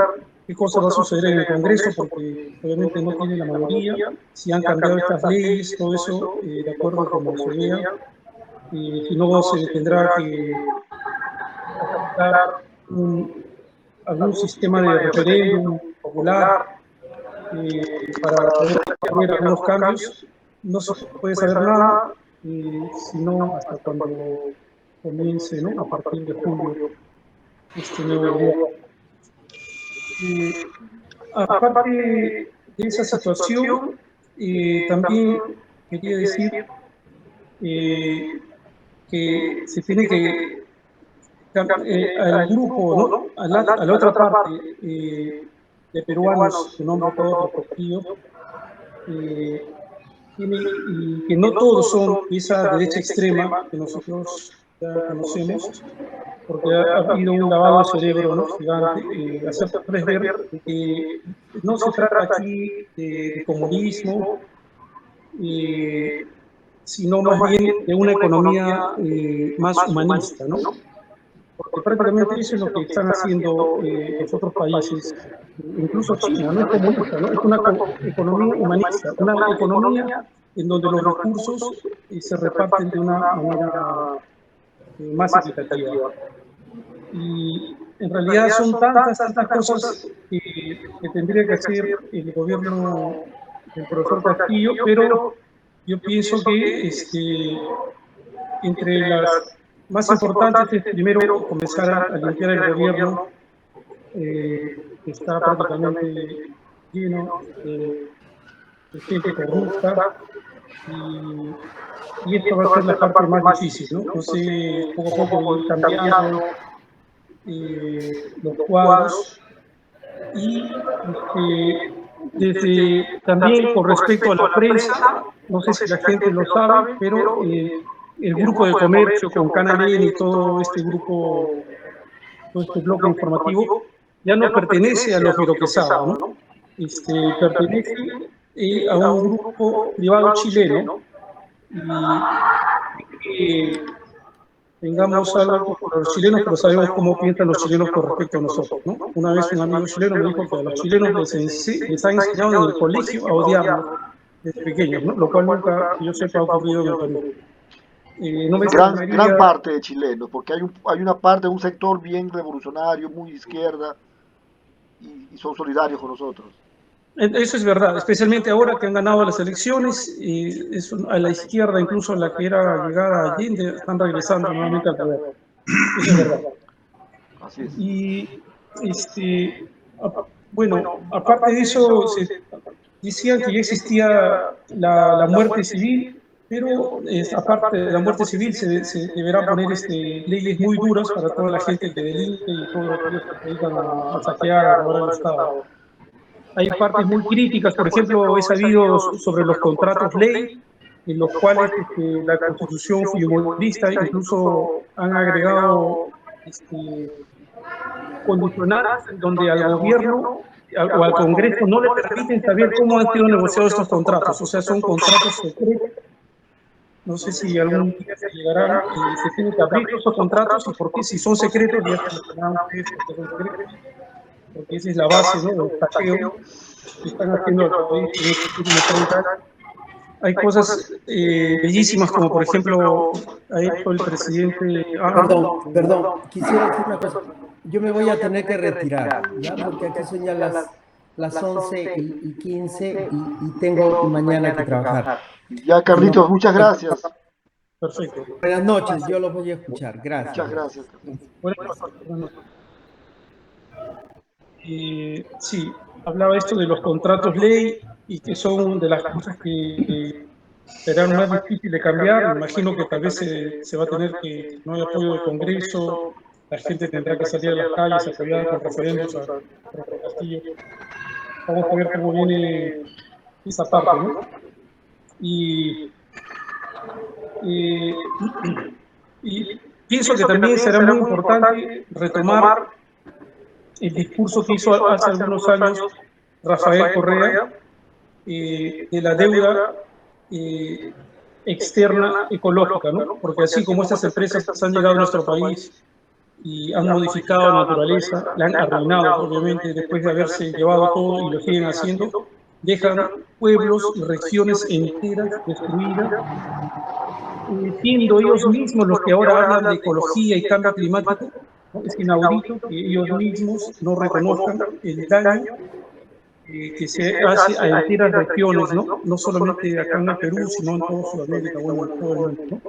qué cosa va a suceder en el Congreso, porque obviamente no tiene la mayoría, si han cambiado estas leyes, todo eso, de acuerdo a como se vea, si no se tendrá que adoptar algún sistema de referéndum popular para poder hacer algunos cambios. No se puede saber nada, sino hasta cuando comience, ¿no? A partir de julio este nuevo gobierno. Aparte de esa situación, también quería decir que se tiene que al grupo, ¿no? a la otra parte de peruanos que nombro todos los Castillo, y que no todos son esa derecha extrema que nosotros ya conocemos, porque ha habido un lavado de cerebro, ¿no? Gigante, hacerles ver que no se trata aquí de comunismo, sino más bien de una economía más humanista, ¿no? Porque prácticamente eso es lo que están haciendo los otros países, incluso China, no es comunista, ¿no? Es una economía humanista, una economía en donde los recursos se reparten de una manera más equitativa. Y en realidad son tantas cosas que tendría que hacer el gobierno del profesor Castillo, pero yo pienso que entre las más importantes es primero comenzar a limpiar el gobierno, que está prácticamente lleno de gente corrupta, y esto va a ser la parte más difícil, ¿no? Entonces, poco a poco ir cambiando los cuadros y desde, también con respecto a la prensa, no sé si la gente lo sabe, pero el grupo de comercio con Canal N y todo este grupo, todo este bloque informativo, ya no pertenece a los Quesada, ¿no? Pertenece a un grupo privado chileno y que tengamos algo con los chilenos, pero sabemos cómo piensan los chilenos con respecto a nosotros, ¿no? Una vez un amigo chileno me dijo que a los chilenos les ha enseñado en el colegio a odiarnos desde pequeños, ¿no? Lo cual nunca, que yo sepa, ha ocurrido en el Perú. No me gran parte de chilenos, porque hay una parte, un sector bien revolucionario, muy izquierda, y son solidarios con nosotros. Eso es verdad, especialmente ahora que han ganado las elecciones, a la izquierda, incluso la que era llegada a Allende, están regresando nuevamente al poder. Eso es verdad. Así es. Y, bueno, aparte de eso, decían que ya existía la muerte civil, pero aparte de la muerte civil se deberán poner leyes muy duras para toda la gente que delinque y todos aquellos que se dedican a saquear, a robar el Estado. Hay partes muy críticas, por ejemplo, he sabido sobre los contratos ley, en los cuales la Constitución fujimorista incluso han agregado condicionantes donde al gobierno o al Congreso no le permiten saber cómo han sido negociados estos contratos, o sea, son contratos secretos. No sé si algún día se llegarán, se tienen que abrir esos contratos y por qué si son secretos ya se mencionaron ustedes que son secretos, porque esa es la base, ¿no?, del saqueo que están haciendo al país en estos últimos 30 años. Hay cosas bellísimas como por ejemplo ha hecho el presidente... Perdón, quisiera decir una cosa. Yo me voy a tener que retirar, ¿ya? Porque aquí son ya las 11:15 y tengo mañana que trabajar. Ya, Carlitos, muchas gracias. Perfecto. Buenas noches, yo lo voy a escuchar. Gracias. Muchas gracias. Buenas noches. Sí, hablaba esto de los contratos ley y que son de las cosas que serán más difíciles de cambiar. Me imagino que tal vez se va a tener que, no hay apoyo del Congreso, la gente tendrá que salir a las calles a apoyar con referendos a Castillo. Vamos a ver cómo viene esa parte, ¿no? Y pienso que también será muy importante retomar el discurso que hizo hace algunos años Rafael Correa de la deuda externa ecológica, ¿no? Porque así como estas empresas han llegado a nuestro país y han modificado la naturaleza, la han arruinado, obviamente, después de haberse llevado todo y lo siguen haciendo, dejan pueblos y regiones enteras destruidas, siendo ellos mismos los que ahora hablan de ecología y cambio climático. ¿No? Es inaudito que ellos mismos no reconozcan el daño que se hace a enteras regiones, ¿no? No solamente acá en el Perú, sino en toda Sudamérica, bueno, en todo el mundo, ¿no?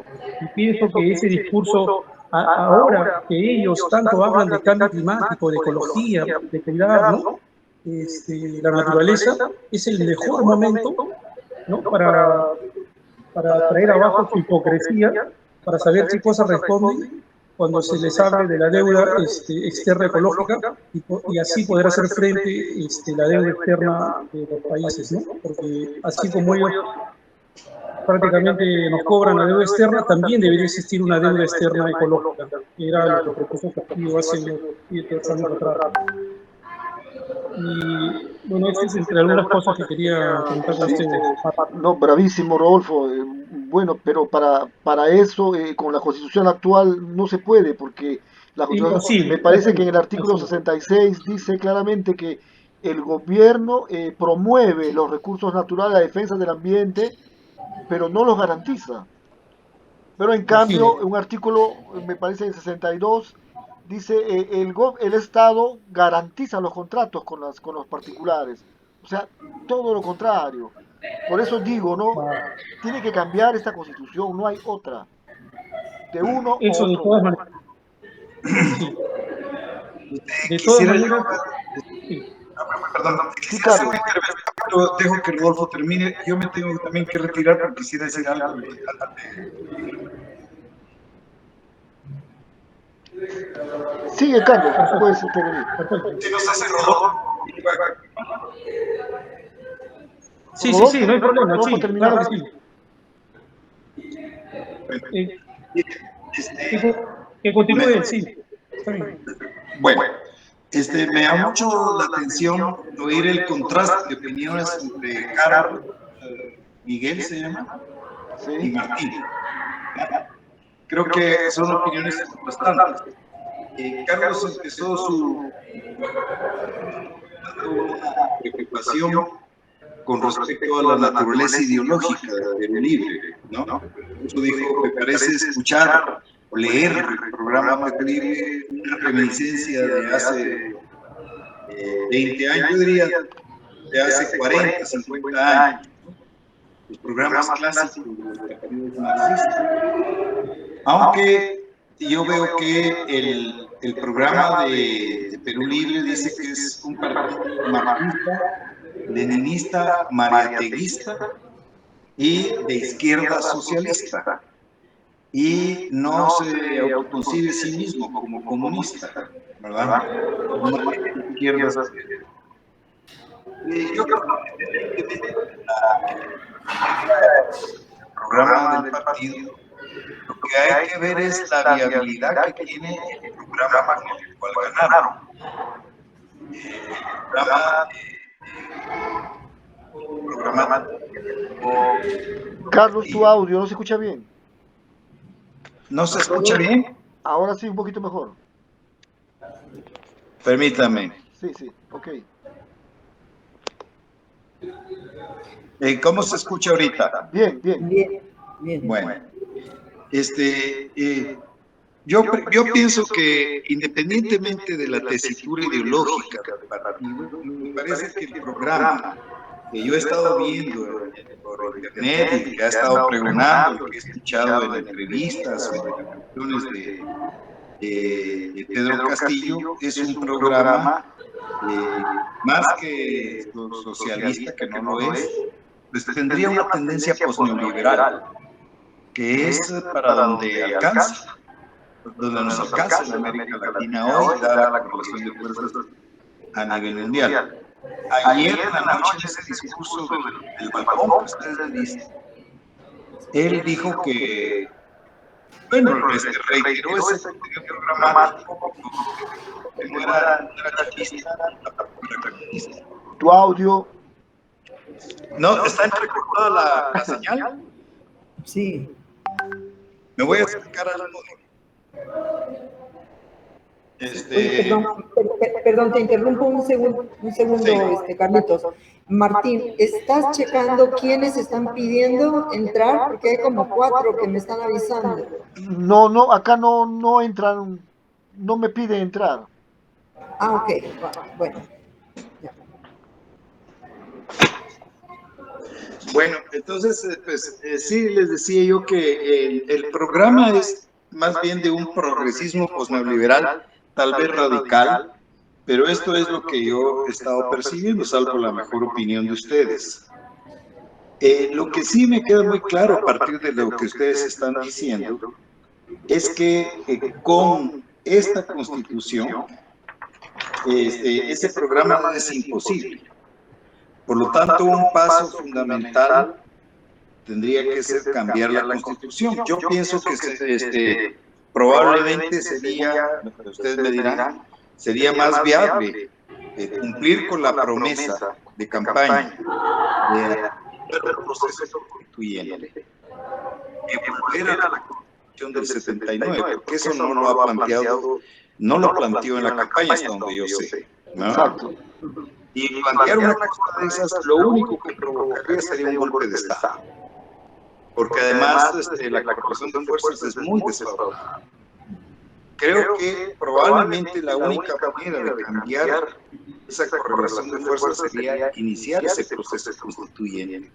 Y pienso que ese discurso, ahora que ellos tanto hablan de cambio climático, de ecología, de cuidar, ¿no?, la naturaleza, es el mejor momento, ¿no?, para traer abajo su hipocresía, para saber qué cosas responden cuando se les hable de la deuda externa ecológica y así poder hacer frente la deuda externa de los países, ¿no? Porque así como ellos prácticamente nos cobran la deuda externa, también debería existir una deuda externa ecológica, que era lo que propuso Castillo hace unos 7 años atrás. Y bueno, estas es entre algunas cosas que quería comentar con ustedes. No, bravísimo, Rodolfo. Bueno, pero para eso, con la Constitución actual, no se puede, porque la Constitución, me parece que en el artículo 66 dice claramente que el gobierno promueve los recursos naturales, la defensa del ambiente, pero no los garantiza. Pero en cambio, un artículo, me parece en 62, dice el Estado garantiza los contratos con los particulares. O sea, todo lo contrario. Por eso digo, ¿no? Tiene que cambiar esta Constitución, no hay otra. De uno eso o de otro. todas maneras. Sí. De todas Quisiera yo, maneras, sí. perdón, Sí, quisiera hacer Carlos. una intervención dejo que Rodolfo termine. Yo me tengo también que retirar porque quisiera decir algo. Sigue, Carlos, puedes intervenir. Si nos hace Rodolfo. Sí, Rodolfo, no hay problema, Rodolfo, sí, termina. claro que sí. Que continúe él, sí. Está bien. Bueno, me llama mucho la atención oír el contraste de opiniones entre Carlos, Miguel se llama, y Sí. Martín. Creo que son opiniones contrastantes. Carlos empezó su preocupación con respecto a la naturaleza ideológica de Perú Libre, ¿no? Eso dijo, me parece escuchar o leer el programa Perú Libre una reminiscencia de hace 20 años, yo diría de hace 40, 50 años, ¿no? Los programas clásicos de los partidos marxistas. Aunque yo veo que el programa de Perú Libre dice que es un partido marxista, leninista, mariateguista y de izquierda socialista. Y no se autoconcibe a sí mismo como comunista, ¿verdad? No es de izquierda socialista. Yo creo que el programa del partido, lo que hay que ver es la viabilidad que tiene el programa con el cual ganaron. Programa Carlos, tu audio no se escucha bien. ¿No se escucha bien? Ahora sí, un poquito mejor. Permítame. Sí, ok. ¿Cómo se escucha ahorita? Bien. Bien. Bueno, yo pienso que independientemente de la tesitura ideológica del partido, me parece que el programa que yo he estado viendo por internet y que ha estado pregonando, que he escuchado en entrevistas o en declaraciones de Pedro Castillo, es un programa más que socialista, que no lo es, pues tendría una tendencia posneoliberal, que es para donde alcanza, donde nos alcanza en América Latina hoy, dada la correlación de fuerzas a nivel mundial. Ayer en la noche, en ese discurso del balcón que ustedes dicen, él dijo que, bueno, reiteró ese contenido programático, que no era chavista, era comunista. Tu audio. No, está entrecortada la señal. Sí. Me voy a acercar al Oye, perdón, te interrumpo un segundo, Sí. Carlitos. Martín, ¿estás checando quiénes están pidiendo entrar? Porque hay como 4 que me están avisando. No, acá no entran, no me pide entrar. Ah, ok, bueno. Ya. Bueno, entonces, sí, les decía yo que el programa es más bien de un progresismo posneoliberal, tal vez radical, pero esto es lo que yo he estado percibiendo, salvo la mejor opinión de ustedes. Lo que sí me queda muy claro a partir de lo que ustedes están diciendo es que con esta constitución, ese programa es imposible. Por lo tanto, un paso fundamental tendría que ser cambiar la Constitución. Yo pienso que probablemente sería, ustedes me dirán, sería más viable cumplir con la promesa de campaña de el proceso constituyente que volver a la Constitución del 79, porque eso no lo ha planteado, no lo planteó en la campaña hasta donde yo sé, ¿no? Exacto. Y plantear una cosa de esas, lo único que provocaría sería un golpe de Estado. Porque además la correlación de fuerzas es muy desfavorable. Creo que probablemente la única manera de cambiar esa correlación de fuerzas sería iniciar ese proceso constituyente.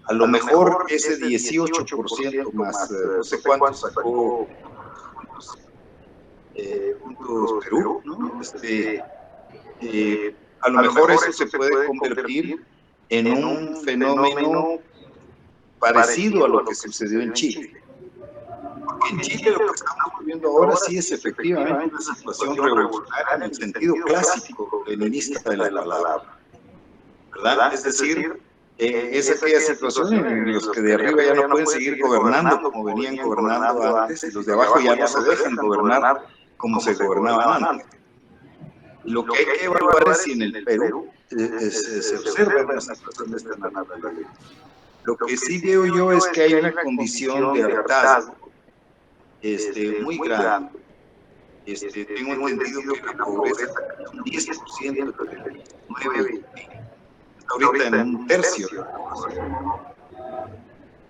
A lo mejor ese 18% más, no sé cuánto sacó puntos Perú, ¿no? A lo mejor eso se puede convertir en un fenómeno parecido a lo que sucedió en Chile. Porque en Chile lo que estamos viviendo ahora sí es efectivamente una situación revolucionaria en el sentido clásico leninista de la palabra, ¿verdad? Es decir, es aquella situación en la que de arriba ya no pueden seguir gobernando como venían gobernando antes, y los de abajo ya no se dejan gobernar como se gobernaban antes. Lo que hay que evaluar es si en el Perú se observa una situación de esta naturaleza. Lo que sí veo yo es que hay una condición de hartazgo muy grande. Tengo entendido que la pobreza es un 10% del 19, ahorita en un tercio.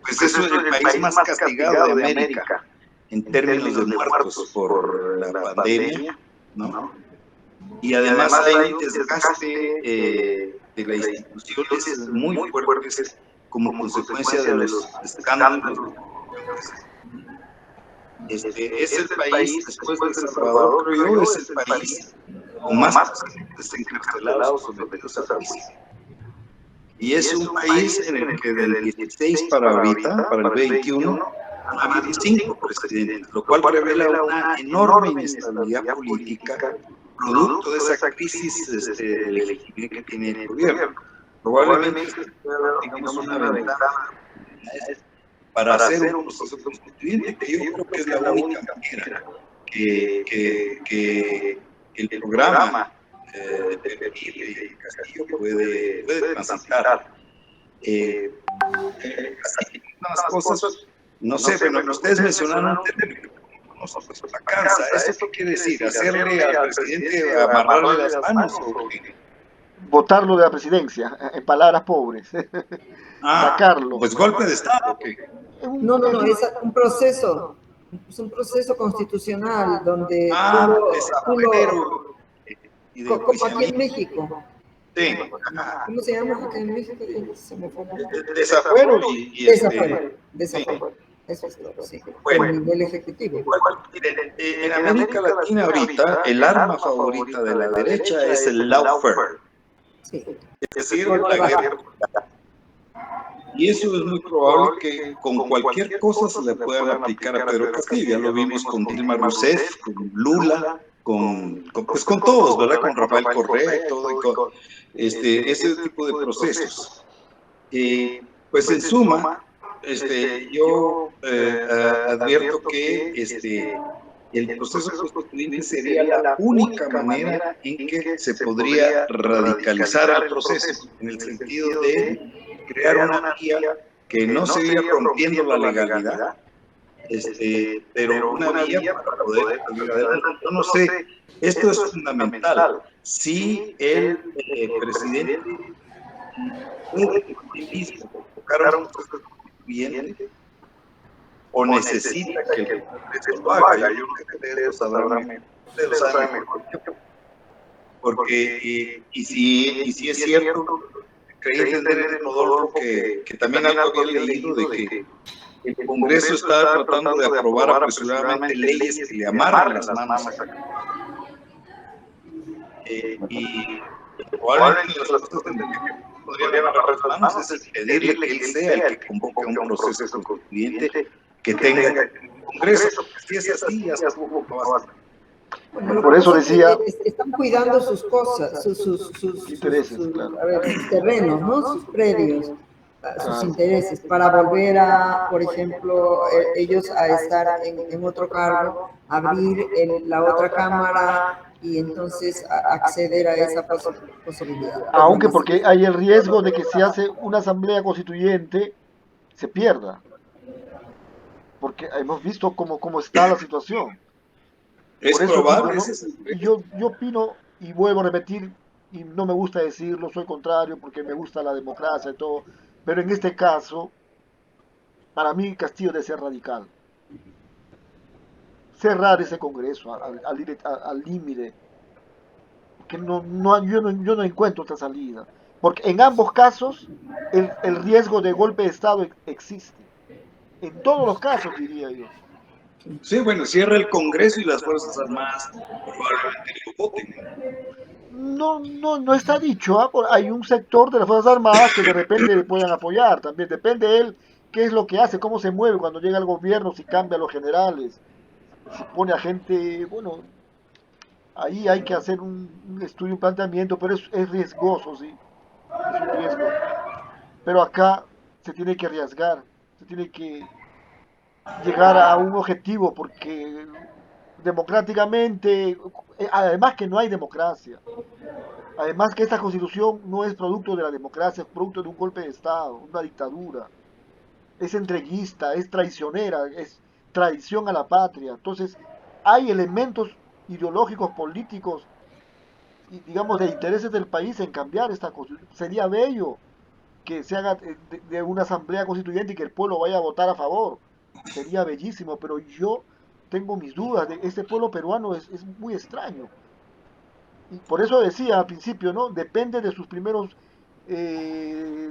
Pues eso es el país más castigado de América en términos de muertos por la pandemia, ¿no? Y además hay un desgaste de las instituciones muy fuertes como consecuencia de los escándalos. Es el país, después de El Salvador, creo yo, es el país con más pacientes encarcelados o sometidos a juicio. Y es un país en el que del 16 para ahorita, para el 21, han habido 5 presidentes, lo cual revela una enorme inestabilidad política producto de esa crisis de legitimidad que tiene el gobierno. Probablemente tengamos una ventaja para hacer un proceso constituyente, que yo creo que es la única manera que el programa de Castillo puede transitar. Así unas cosas, no sé, pero ustedes mencionaron un término que pues, la cansa. ¿Eso qué quiere decir? ¿Hacerle al presidente amarrarle las manos? ¿O qué? Votarlo de la presidencia, en palabras pobres. Sacarlo. Pues golpe de Estado. ¿Okay? No, es un proceso. Es un proceso constitucional donde como aquí en México. Sí. ¿Cómo se llama aquí en México? Se me fue. Desafuero Desafuero. Eso es todo, sí. Bueno, a nivel ejecutivo. En América Latina ahorita, el arma favorita de la derecha es el lawfare. Sí. Es decir, la guerra. Y eso es muy probable que con cualquier cosa se le puedan aplicar a Pedro Castillo. Ya lo vimos con Dilma Rousseff, con Lula, con todos, ¿verdad? Con Rafael Correa y todo, y con ese tipo de procesos. Pues en suma, yo advierto que el proceso constituyente sería la única manera en que se podría radicalizar el proceso, en el sentido de crear una vía que no seguiría rompiendo la legalidad, pero una vía para poder salir adelante. Yo no sé, esto es fundamental. Si el presidente puede tocar un proceso constituyente o necesita que el Congreso lo haga, yo creo que ustedes lo sabrán mejor. Porque, y si es cierto, creí entender, Rodolfo, que también algo había leído de que el Congreso está tratando de aprobar apresuradamente leyes que le amarran las manos a y probablemente las cosas que podrían amarrar las manos es pedirle que él sea el que convoque un proceso constituyente que tenga el Congreso. Si es así, ya se Bueno, por eso decía, están cuidando sus cosas, sus intereses, claro. sus terrenos, ¿no? Sus predios, sus intereses, para volver a, por ejemplo, ellos a estar en otro cargo, abrir la otra cámara y entonces acceder a esa posibilidad. Aunque porque hay el riesgo de que si hace una asamblea constituyente se pierda, porque hemos visto cómo está la situación. Es por eso probable. Digo, ¿no? Yo opino, y vuelvo a repetir, y no me gusta decirlo, soy contrario porque me gusta la democracia y todo, pero en este caso, para mí Castillo debe ser radical. Cerrar ese Congreso al límite, que yo no encuentro otra salida, porque en ambos casos el riesgo de golpe de Estado existe, en todos los casos diría yo. Sí, bueno, cierra el Congreso y las Fuerzas Armadas probablemente lo voten. No está dicho, ¿ah? Hay un sector de las Fuerzas Armadas que de repente le puedan apoyar, también depende de él qué es lo que hace, cómo se mueve cuando llega al gobierno, si cambia a los generales, si pone a gente, bueno, ahí hay que hacer un estudio, un planteamiento, pero es riesgoso, sí, es un riesgo. Pero acá se tiene que arriesgar, se tiene que llegar a un objetivo, porque democráticamente, además que no hay democracia, además que esta constitución no es producto de la democracia, es producto de un golpe de Estado, una dictadura, es entreguista, es traicionera, es traición a la patria. Entonces, hay elementos ideológicos, políticos y, digamos, de intereses del país en cambiar esta constitución. Sería bello que se haga de una asamblea constituyente y que el pueblo vaya a votar a favor. Sería bellísimo, pero yo tengo mis dudas. Este pueblo peruano es muy extraño. Y por eso decía al principio, ¿no? Depende de sus primeros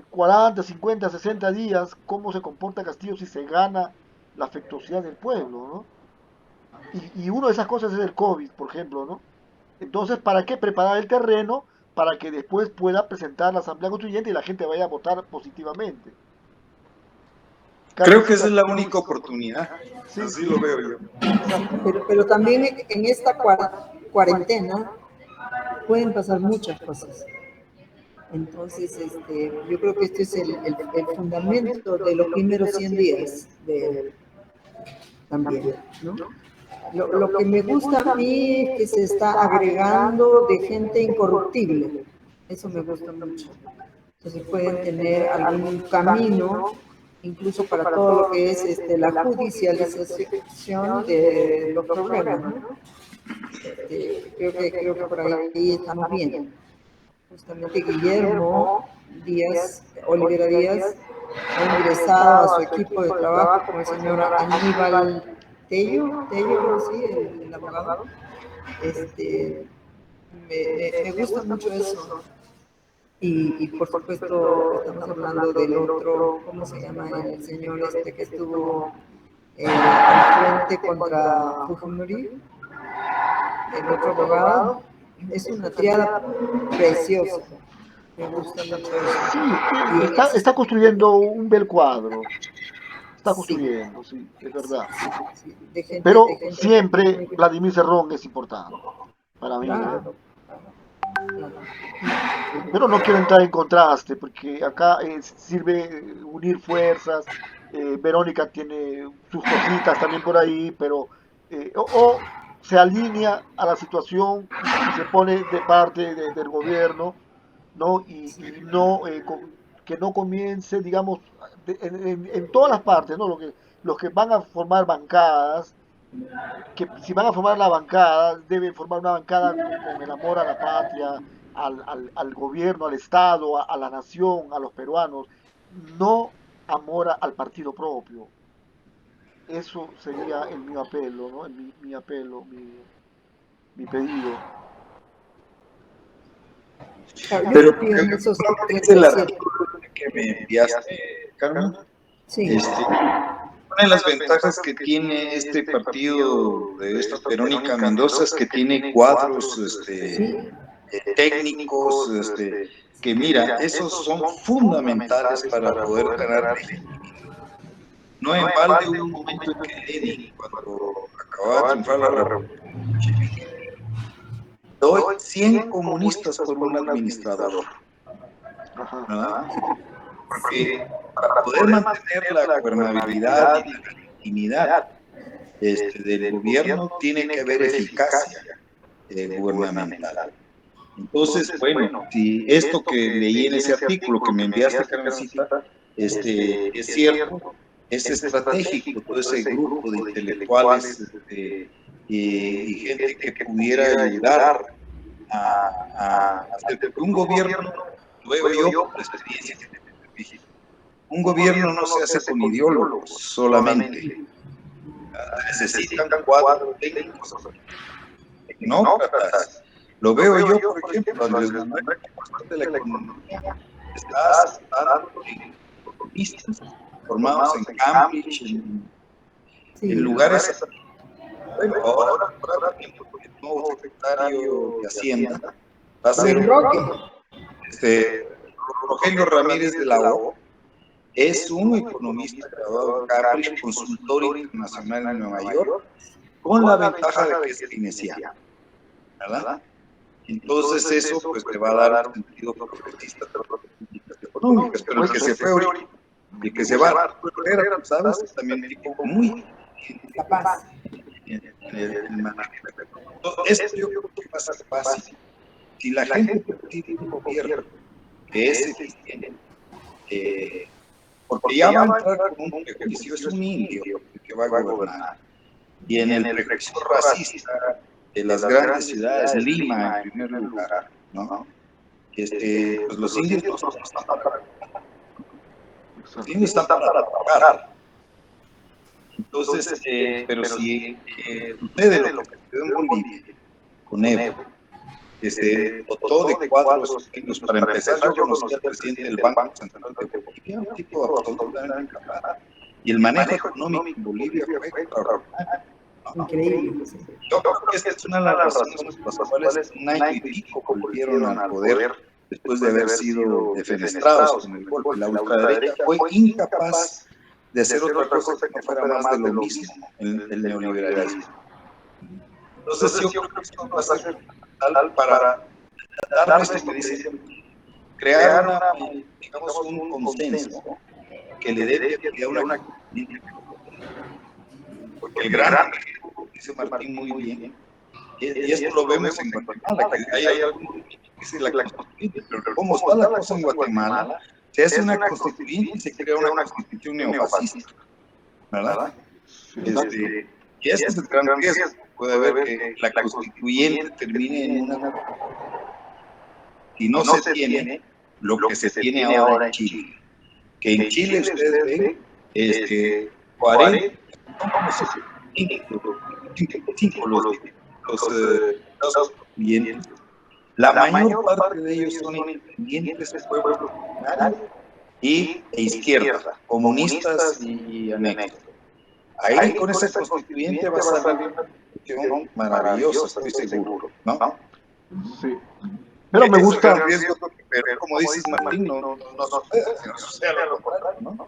40, 50, 60 días, cómo se comporta Castillo si se gana la afectuosidad del pueblo, ¿no? Y una de esas cosas es el COVID, por ejemplo, ¿no? Entonces, ¿para qué preparar el terreno para que después pueda presentar la Asamblea Constituyente y la gente vaya a votar positivamente? Creo que esa es la única oportunidad, Sí, así sí, lo veo yo. Pero también en esta cuarentena pueden pasar muchas cosas. Entonces, yo creo que este es el fundamento de los primeros 100 días de él también, ¿no? Lo que me gusta a mí es que se está agregando de gente incorruptible. Eso me gusta mucho. Entonces pueden tener algún camino, incluso para todo lo que es la judicialización de los problemas, ¿no? Creo que por ahí estamos bien. Justamente Guillermo Díaz, Olivera Díaz, ha ingresado a su equipo de trabajo con el señor Aníbal Tello, algo así, el abogado. Me gusta mucho eso. Y por supuesto estamos hablando del otro, ¿cómo se llama? El señor que estuvo al frente contra Fujimori, el otro abogado. Es una triada preciosa. Me gusta mucho eso. sí, está construyendo un bel cuadro. Está Sí, construyendo, sí, es verdad. sí, de gente, Pero de gente siempre Vladimir Cerrón es importante para mí, ¿no? claro, claro. Pero no quiero entrar en contraste, porque acá sirve unir fuerzas. Verónica tiene sus cositas también por ahí, pero o se alinea a la situación y se pone de parte del gobierno, ¿no? Y no, que no comience, digamos, en todas las partes, ¿no? Los que van a formar bancadas, que si van a formar la bancada, deben formar una bancada con el amor a la patria, al gobierno, al Estado, a la nación, a los peruanos, no amor al partido propio. Eso sería el mío apelo, ¿no? Mi apelo, mi pedido. Claro, yo Pero confío en esos dice el 37. artículo que me enviaste, Carmen, Sí, una de las ventajas que tiene este partido de esta Verónica Mendoza es que tiene cuadros sí, técnicos, que mira, esos son fundamentales para poder ganar legitimidad. No en balde hubo un momento en que Lenin, cuando acababa de triunfar la revolución bolchevique, doy 100 comunistas por un administrador, Ajá. ¿verdad? Porque para poder mantener la gobernabilidad y la legitimidad del gobierno tiene que haber eficacia gubernamental. Entonces, bueno, si esto que leí en ese artículo que me enviaste, Carmencita, es cierto, es estratégico todo ese grupo de intelectuales y gente que pudiera ayudar a hacer, porque un gobierno, lo veo yo por la experiencia que tengo en México, un gobierno no se hace con ideólogos solamente, necesitan cuadros técnicos, tecnócratas. Lo veo yo, por ejemplo, Andrés Manuel, de la economía, está aceptando economistas formados en Cambridge, en lugares así. Bueno, ahora tiempo el nuevo secretario de Hacienda va a ser Roque. Rogelio Ramírez de la O. Es un economista graduado en Cambridge, consultor internacional en Nueva York, con la ventaja de que es keynesiano, ¿verdad? Entonces eso pues le va a dar un sentido progresista de las políticas económicas, pero el que se fue ahorita, el que se va, ¿sabes? Es también un tipo muy Capaz. Esto yo creo que va a ser fácil. Si la gente percibe un gobierno que es eficiente, porque ya va a entrar con un prejuicio, es un indio el que va a gobernar. Y en el prejuicio racista de las grandes ciudades, Lima en primer lugar, ¿no? Pues los indios no están para los indios están para trabajar. Entonces, pero si sucede lo que sucedió en Bolivia, con Evo, dotó de cuadros indios, para empezar, yo conocí al presidente del Banco Central de Bolivia, un tipo absolutamente capaz. Y el manejo económico en Bolivia fue extraordinario. Increíble. Yo creo que esta es una de las razones por las cuales un año y pico volvieron al poder después de haber sido defenestrados con el golpe. La ultraderecha fue incapaz de hacer otra cosa que no fuera más de lo mismo, el neoliberalismo. Entonces yo creo que esto va a ser tal para dar esto que dice, crear digamos, un consenso que le dé a una... Porque el gran, dice Martín muy bien, y esto lo vemos en Guatemala, que hay algo que dice la constituyente, pero ¿cómo está la cosa en Guatemala? Se hace una constituyente y se crea una constitución neofascista, ¿verdad? Y este es el gran riesgo. Puede haber que la constituyente termine en una... Y no se tiene lo que se tiene ahora en Chile. Que en Chile ustedes ven 40, los constituyentes. La mayor parte de ellos son independientes de pueblos originarios e izquierda, comunistas y anexos. Ahí con esa constituyente va a salir una constitución maravillosa, estoy seguro, ¿no? Sí. Pero me gusta... riesgo, pero como dices Martín, no sucede lo contrario, ¿no?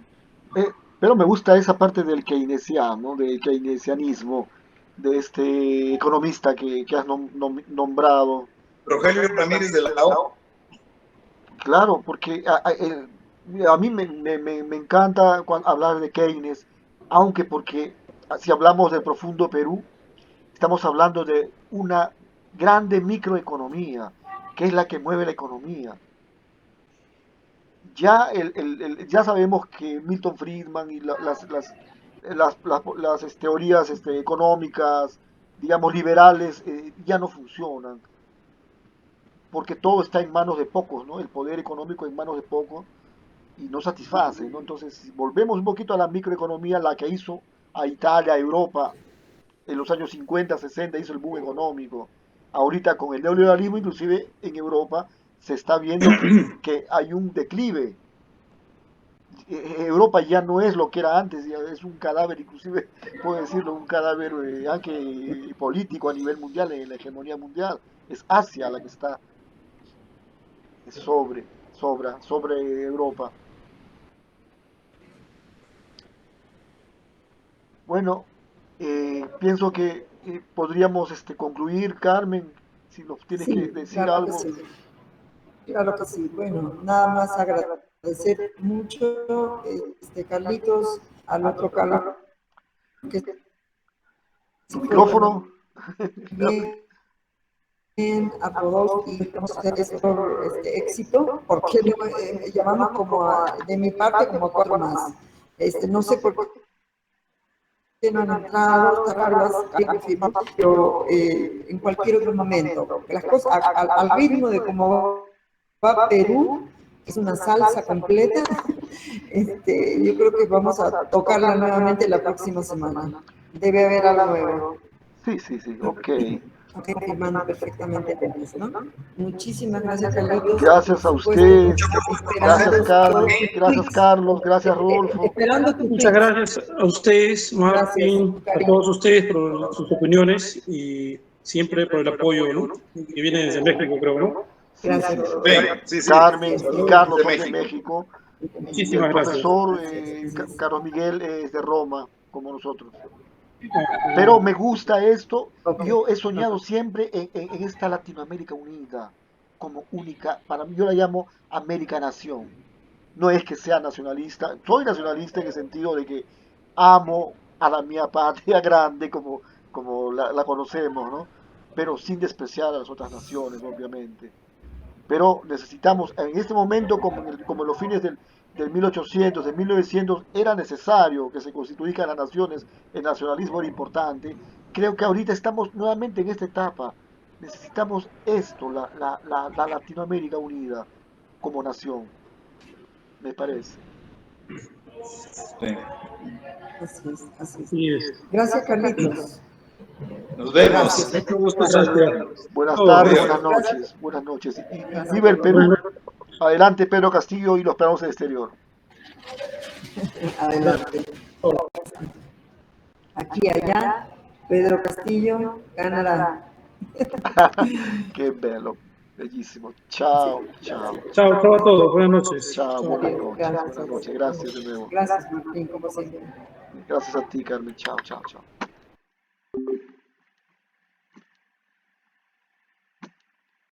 Pero me gusta esa parte del keynesiano, del keynesianismo, de este economista que has nombrado. Rogelio Ramírez de la O. Claro, porque a mí me encanta hablar de Keynes, aunque porque si hablamos del profundo Perú, estamos hablando de una grande microeconomía, que es la que mueve la economía. Ya, ya sabemos que Milton Friedman y las teorías económicas, digamos, liberales, ya no funcionan, porque todo está en manos de pocos, ¿no? El poder económico en manos de pocos y no satisface, ¿no? Entonces, si volvemos un poquito a la microeconomía, la que hizo a Italia, a Europa, en los años 50, 60, hizo el boom económico. Ahorita con el neoliberalismo, inclusive en Europa, se está viendo que hay un declive. Europa ya no es lo que era antes, ya es un cadáver, inclusive puedo decirlo, un cadáver aunque político a nivel mundial, en la hegemonía mundial. Es Asia la que está sobre Europa. Bueno, pienso que podríamos concluir, Carmen, si nos tienes que decir claro algo. Que sí. Claro que sí. Bueno, nada más agradecer mucho, Carlitos, al otro Carlos, que ¿Tu micrófono? bien, a todos, y esperamos hacer por éxito, porque llamamos como de mi parte como a 4 más. No sé por qué no han entrado, está raro, pero en cualquier otro momento. Las cosas al ritmo de cómo va Perú, es una salsa completa. Yo creo que vamos a tocarla nuevamente la próxima semana. Debe haber algo nuevo. Sí, ok. Confirmando perfectamente antes, ¿no? Muchísimas gracias, Carlitos. Gracias a usted. Gracias, Carlos. Gracias, Rodolfo. Muchas gracias a ustedes, Martín, a todos ustedes por sus opiniones y siempre por el apoyo, ¿no? Que viene desde México, creo, ¿no? Sí, Gracias. sí, sí. Venga, sí, sí. Carmen y Saludos Carlos desde son de México y el Muchísimas gracias. profesor Carlos Miguel es de Roma, como nosotros. Pero me gusta esto. Ok. Yo he soñado siempre en esta Latinoamérica unida como única. Para mí, yo la llamo América Nación. No es que sea nacionalista. Soy nacionalista en el sentido de que amo a la mía patria grande como la conocemos, ¿no? Pero sin despreciar a las otras naciones, obviamente. Pero necesitamos, en este momento, como en los fines del 1800, de 1900, era necesario que se constituyeran las naciones, el nacionalismo era importante. Creo que ahorita estamos nuevamente en esta etapa. Necesitamos esto, la Latinoamérica unida como nación, me parece. Sí. Así es, así es. Así es. Gracias, Carlitos. Nos vemos. Mucho gusto saludarlos. Buenas Todos. tardes, Adiós. buenas noches, buenas noches. Y Gracias viva el por Perú. Bueno, Adelante, Pedro Castillo y los peruanos del exterior. Adelante. Aquí y allá, Pedro Castillo ganará. Qué bello, bellísimo. Chao, chao, chao, chao a todos. Buenas noches. chao, Chao. buenas noches, Gracias. buenas noches. Gracias de nuevo. Gracias, Martín, como siempre. Gracias a ti, Carmen. Chao, chao, chao.